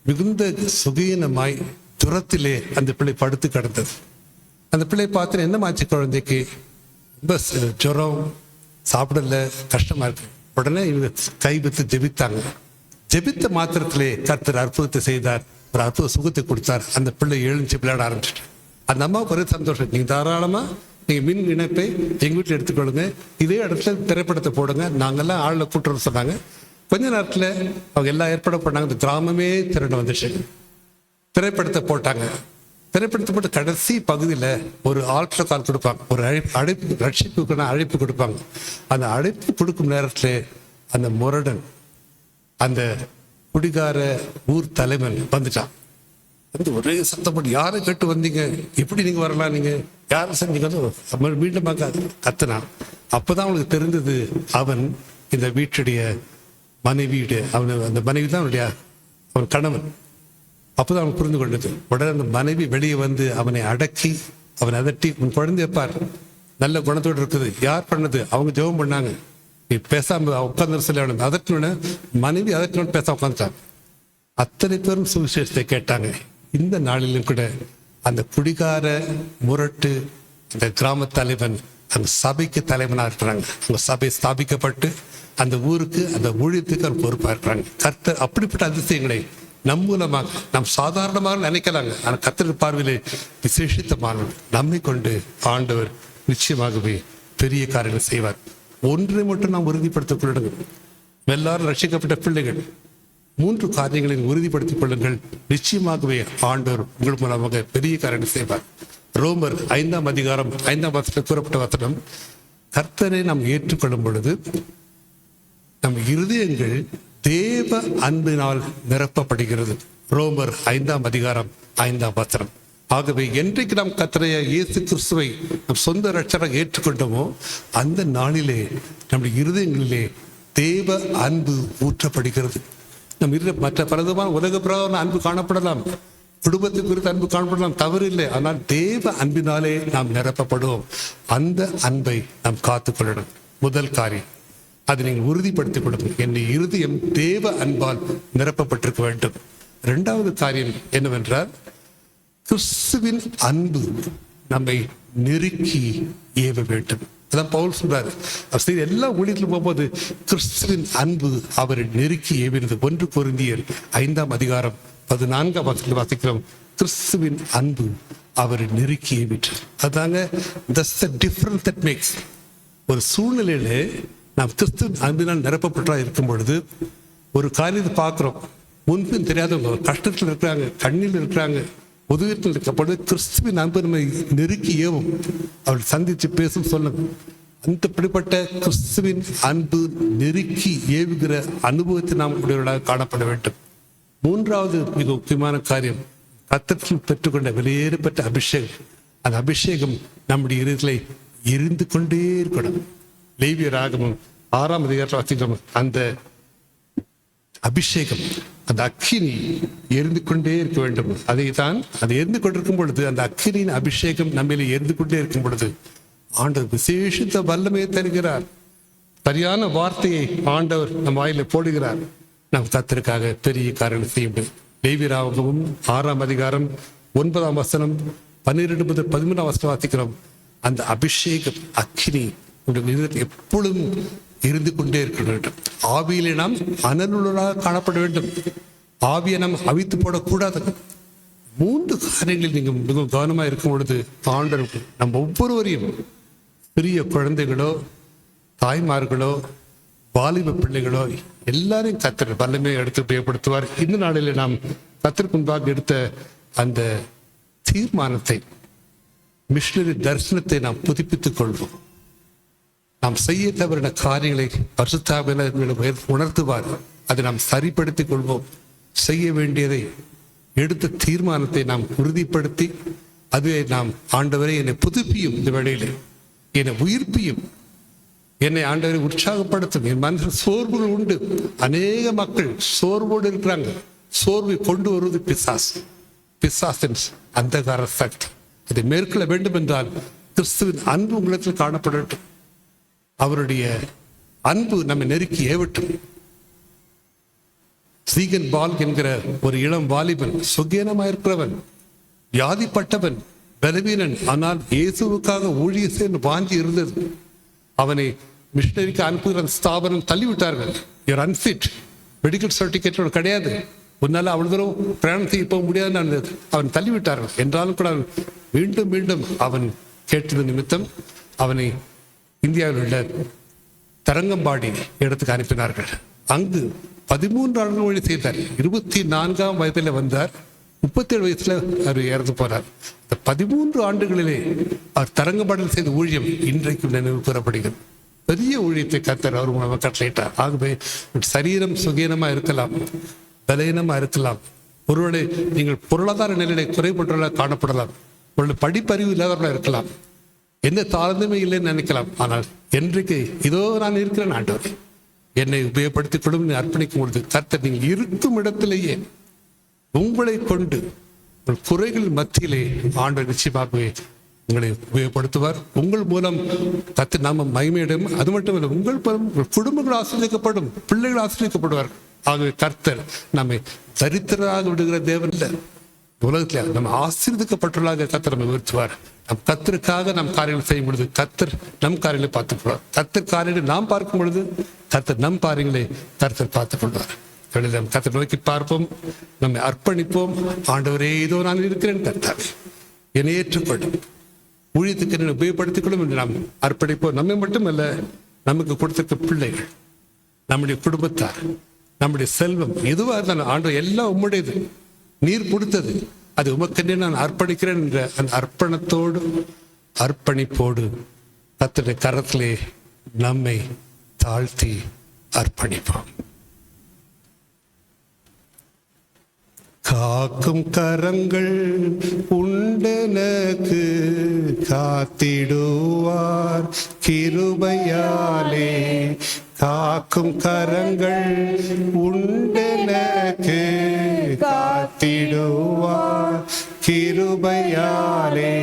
மிகுந்த சுகீனமாய் துரத்திலே அந்த பிள்ளை படுத்து கிடந்தது. அந்த பிள்ளை பார்த்து, என்னமாச்சு குழந்தைக்கு, ரொம்ப ஜுரம், சாப்பிடல, கஷ்டமா இருக்கு. உடனே இவங்க கைவித்து ஜெபித்தாங்க. ஜெபித்த மாத்திரத்திலே கர்த்தர் அற்புதத்தை செய்தார், ஒரு அற்புத சுகத்தை கொடுத்தார். அந்த பிள்ளை எழுந்து விளையாட ஆரம்பிச்சிட்டு. அந்த அம்மாவுக்கு ஒரே சந்தோஷம், நீங்க தாராளமா நீங்க மின் இணைப்பை எங்க வீட்டில் எடுத்துக்கொள்ளுங்க, இதே இடத்துல திரைப்படத்தை போடுங்க, நாங்கெல்லாம் ஆள்ல கூட்டுறோம் சொன்னாங்க. கொஞ்ச நேரத்தில் அவங்க எல்லாம் ஏற்பாடு பண்ணாங்க. இந்த கிராமமே திரண்டு வந்துச்சு. திரைப்படத்தை போட்டாங்க. திரைப்படத்தை போட்டு கடைசி பகுதியில் ஒரு ஆல்டர் கால் கொடுப்பாங்க, ஒரு அழைப்பு ரட்சிப்புக்கு அழைப்பு கொடுப்பாங்க. அந்த அழைப்பு கொடுக்கும் நேரத்தில் அந்த முரடன், அந்த குடிகார ஊர் தலைவன் வந்துட்டான். வந்து ஒரே சத்தம் போட்டு, யாரை கேட்டு வந்தீங்க, எப்படி நீங்க வரலாம், நீங்க யாரை செஞ்சீங்க, மீண்டும் கத்துனான். அப்பதான் அவனுக்கு தெரிந்தது அவன் இந்த வீட்டுடைய மனைவியுடைய, அந்த மனைவி தான் அவன் கணவன். அப்போதான் அவன் புரிந்து கொண்டது. உடனே அந்த மனைவி வெளியே வந்து அவனை அடக்கி, அவனை அதட்டி, உன் குழந்தைய பார், நல்ல குணத்தோடு இருக்குது, யார் பண்ணது, அவங்க ஜெபம் பண்ணாங்க, நீ பேசாம உட்கார்ந்து சொல்லி அதட்டின மனைவி அதட்டினு பேச உட்காந்துட்டான். அத்தனை பேரும் சுவிசேஷத்தை கேட்டாங்க. இந்த நாளிலும் கூட அந்த குடிகார முரட்டு இந்த கிராம தலைவன் அந்த சபைக்கு தலைவனாக இருக்கிறாங்க. அந்த சபை ஸ்தாபிக்கப்பட்டு அந்த ஊருக்கு, அந்த ஊழியத்துக்கு அவர் பொறுப்பாக இருக்கிறாங்க. கர்த்தர் அப்படிப்பட்ட அதிசயங்களை நம் மூலமாக நாம் சாதாரணமாக நினைக்கலாங்க. ஆனால் கர்த்தர் பார்வையிலே விசேஷித்தமானவர். நம்மை கொண்டு ஆண்டவர் நிச்சயமாகவே பெரிய காரியங்கள் செய்வார். ஒன்றை மட்டும் நாம் உறுதிப்படுத்திக் கொள்ளுங்கள், எல்லாரும் ரட்சிக்கப்பட்ட பிள்ளைகள், 3 காரியங்களையும் உறுதிப்படுத்திக் கொள்ளுங்கள். நிச்சயமாகவே ஆண்டவர் உங்கள் மூலமாக பெரிய காரியங்கள் செய்வார். ரோமர் 5ஆம் அதிகாரம் 5ஆம் வசனத்தில் கூறப்பட்ட வசனம், கர்த்தரை நாம் ஏற்றுக்கொள்ளும் பொழுது நம் இருதயங்கள் தேவ அன்பினால் நிரப்பப்படுகிறது. ரோமர் 5ஆம் அதிகாரம் 5ஆம் வசனம். ஆகவே என்றைக்கு நாம் கர்த்தரைய இயேசு கிறிஸ்துவை நம் சொந்த ரட்சகராக ஏற்றுக்கொண்டோமோ அந்த நாளிலே நம்முடைய இருதயங்களிலே தேவ அன்பு ஊற்றப்படுகிறது. நம் மற்ற பலவிதமான உலக பிரகாரம் அன்பு காணப்படலாம், குடும்பத்தை குறித்து அன்பு காணப்படலாம், தவறு இல்லை. ஆனால் தேவ அன்பினாலே நாம் நிரப்பப்படுவோம். அந்த அன்பை நாம் காத்துக்கொள்ளணும். முதல் காரியம். அதை நீங்கள் உறுதிப்படுத்திக் கொடுங்க. என் இருதயம் தேவ அன்பால் நிரப்பப்பட்டிருக்க வேண்டும். இரண்டாவது காரியம் என்னவென்றால், கிறிஸ்துவின் அன்பு நம்மை நெருக்கி ஏவ வேண்டும். அதான் பவுல் சொல்றாரு. அவர் எல்லா ஊழியத்திலும் போகும்போது கிறிஸ்துவின் அன்பு அவரை நெருக்கி ஏவினது. 1 கொரிந்தியர் 5:14 வாசிக்கிறோம். கிறிஸ்துவின் அன்பு அவரை நெருக்கி ஏவிற்று. அதாங்க that's the difference that makes. ஒரு சூழ்நிலையில நாம் கிறிஸ்துவின் அன்பினால் நிரப்பப்பட்டா இருக்கும் பொழுது ஒரு காரியத்தை பார்க்கிறோம், முன்பின் தெரியாதவங்க கஷ்டத்தில் இருக்கிறாங்க, கண்ணில் இருக்கிறாங்க, உதவியத்தில் இருக்கப்பொழுது கிறிஸ்துவின் அன்பு நம்மை நெருக்கி ஏவும். அவள் சந்தித்து பேசும் சொல்லும். அந்த அப்படிப்பட்ட கிறிஸ்துவின் அன்பு நெருக்கி ஏவுகிற அனுபவத்தை நாம் உடையவர்களாக காணப்பட வேண்டும். மூன்றாவது மிக முக்கியமான காரியம், கர்த்தரில் பெற்றுக்கொண்ட வெளியேறப்பட்ட அபிஷேகம். அந்த அபிஷேகம் நம்முடைய இருதயத்தை எரிந்து கொண்டே இருக்கணும். லேவியராகமம் 6:8 அந்த அபிஷேகம், அந்த அக்கினி எரிந்து கொண்டே இருக்க வேண்டும். அதை தான் அது எரிந்து கொண்டிருக்கும் பொழுது, அந்த அக்கினியின் அபிஷேகம் நம்மிலே எரிந்து கொண்டே இருக்கும் பொழுது ஆண்டவர் விசேஷித்த வல்லமையை தருகிறார். சரியான வார்த்தையை ஆண்டவர் நம் வாயில போடுகிறார். நாம் கர்த்தருக்காக பெரிய காரியங்களை செய்ய முடியும். லேவியராகமம் 6:9, 12-13 வாசிக்கிறோம். அந்த அபிஷேகம் அக்கினி எப்பொழுதும் இருந்து கொண்டே இருக்க வேண்டும். ஆவியிலே நாம் அனலுள்ளதாக காணப்பட வேண்டும். ஆவியை நாம் அவித்து போடக்கூடாது. 3 காரியங்களில் நீங்கள் மிகவும் கவனமாக இருக்கும் பொழுது ஆண்டவர் நம் ஒவ்வொருவரையும், பெரிய குழந்தைகளோ, தாய்மார்களோ, வாலிப பிள்ளைகளோ எல்லாரையும் கர்த்தர் வல்லமையை எடுத்து உபயோகப்படுத்துவார். இந்த நாளில் நாம் கர்த்தருக்கு முன்பாக எடுத்த அந்த தீர்மானத்தை, மிஷனரி தரிசனத்தை நாம் புதுப்பித்துக் கொள்வோம். நாம் செய்ய தவறின காரியங்களை பரிசுத்தாவியானவர் உணர்த்துவார். அதை நாம் சரிப்படுத்திக் கொள்வோம். செய்ய வேண்டியதை எடுத்த தீர்மானத்தை நாம் உறுதிப்படுத்தி, அதுவே நாம் ஆண்டவரை என்னை புதுப்பியும், இந்த வேளையிலே என்னை உயிர்ப்பியும், என்னை ஆண்டவரை உற்சாகப்படுத்தும். என் மனதில் சோர்வுகள் உண்டு. அநேக மக்கள் சோர்வோடு இருக்கிறாங்க. சோர்வை கொண்டு வருவது பிசாசின் அந்தகார சக்தி. அதை மேற்கொள்ள வேண்டும் என்றால் கிறிஸ்துவின் அன்பு உங்களிடத்தில் காணப்படட்டும். அவருடைய அன்பு நம்மை நெருக்கி ஏவட்டும். சீகன் பால் என்கிற ஒரு இளம் வாலிபன், சுகீனமாயிருக்கிறவன், வியாதிப்பட்டவன், பலவீனன், ஆனால் இயேசுவுக்காக ஊழிய செய்ய வாஞ்சி இருந்தது. அவனை மிஷனரிக்கு அனுப்புகிற ஸ்தாபனம் தள்ளிவிட்டார்கள். யூர் அன்ஃபிட், மெடிக்கல் சர்டிபிகேட்டோட கிடையாது, உன்னால அவ்வளவு தூரம் பிரயாணம் செய்ய போக முடியாதுன்னு அவன் தள்ளிவிட்டார்கள். என்றாலும் கூட மீண்டும் மீண்டும் அவன் கேட்டது நிமித்தம் அவனை இந்தியாவில் உள்ள தரங்கம்பாடி இடத்துக்கு அனுப்பினார்கள். அங்கு 13 ஆண்டுகள் வழி செய்தார். 24ஆம் வயதில் வந்தார். 37 வயசுல அவர் இறந்து போனார். இந்த 13 ஆண்டுகளிலே அவர் தரங்கம்பாடியில் செய்த ஊழியம் இன்றைக்கும் நினைவு கூறப்படுகிறது. பெரிய ஊழியத்தை கர்த்தர் அவர் மூலமாக கட்டளையிட்டார். ஆகவே சரீரம் சுகீனமா இருக்கலாம், பலவீனமா இருக்கலாம், ஒருவேளை நீங்கள் பொருளாதார நிலையில குறைபட்டவர்களாக காணப்படலாம், ஒரு படிப்பறிவு இல்லாதவர்களாக இருக்கலாம், எந்த தாழ்ந்துமே இல்லைன்னு நினைக்கலாம். ஆனால் என்றைக்கு இதோ நான் இருக்கிறேன் ஆண்டவரே, என்னை உபயோகப்படுத்திக் கொள்ளும் அர்ப்பணிக்கும் பொழுது கர்த்தர் நீங்கள் இருக்கும் இடத்திலேயே உங்களை கொண்டு உங்கள் குறைகள் மத்தியிலே ஆண்டவர் நிச்சயமாகவே உங்களை உபயோகப்படுத்துவார். உங்கள் மூலம் கர்த்தர் நாம மகிமையிடும். அது மட்டும் இல்லை, உங்கள் குடும்பங்கள் ஆசீர்வதிக்கப்படும், பிள்ளைகள் ஆசீர்வதிக்கப்படுவார். ஆகவே கர்த்தர் நம்மை தரித்திரராக விடுகிற தேவன் இல்லை. உலகத்துல நம்ம ஆசீர்வதிக்கப்பட்டுள்ளாக கர்த்தர் நம்மை உயர்த்துவார். நம் கர்த்தருக்காக நம் காரியங்கள் செய்யும் பொழுது கர்த்தர் நம் காரியங்களை பார்த்துக் கொள்வார். கர்த்தர் காரியங்களை நாம் பார்க்கும் பொழுது கர்த்தர் நம் காரியங்களை கர்த்தர் பார்த்துக் கொள்வார். கர்த்தர் நோக்கி பார்ப்போம், நம்மை அர்ப்பணிப்போம். ஆண்டவரே, இதோ நான் இருக்கிறேன், கர்த்தாவே என்னை ஏற்றுக்கொள்ளும், ஊழியத்துக்கு என்னை உபயோகப்படுத்திக் கொள்ளும் என்று நாம் அர்ப்பணிப்போம். நம்மை மட்டுமல்ல, நமக்கு கொடுத்திருக்க பிள்ளைகள், நம்முடைய குடும்பத்தார், நம்முடைய செல்வம், எதுவாக இருந்தாலும் ஆண்டவர் எல்லாம் உம்முடையது, நீர் கொடுத்தது, அது உமக்கென்றே நான் அர்ப்பணிக்கிறேன் என்ற அந்த அர்ப்பணத்தோடு அர்ப்பணிப்போடு கர்த்தருடைய கரத்திலே நம்மை தாழ்த்தி அர்ப்பணிப்போம். காக்கும் கரங்கள் உண்டெனக்கு காத்திடுவார் கிருபையாலே. காக்கும் கரங்கள் உண்டெனக்கு காத்திடுவார் கிருபையாலே.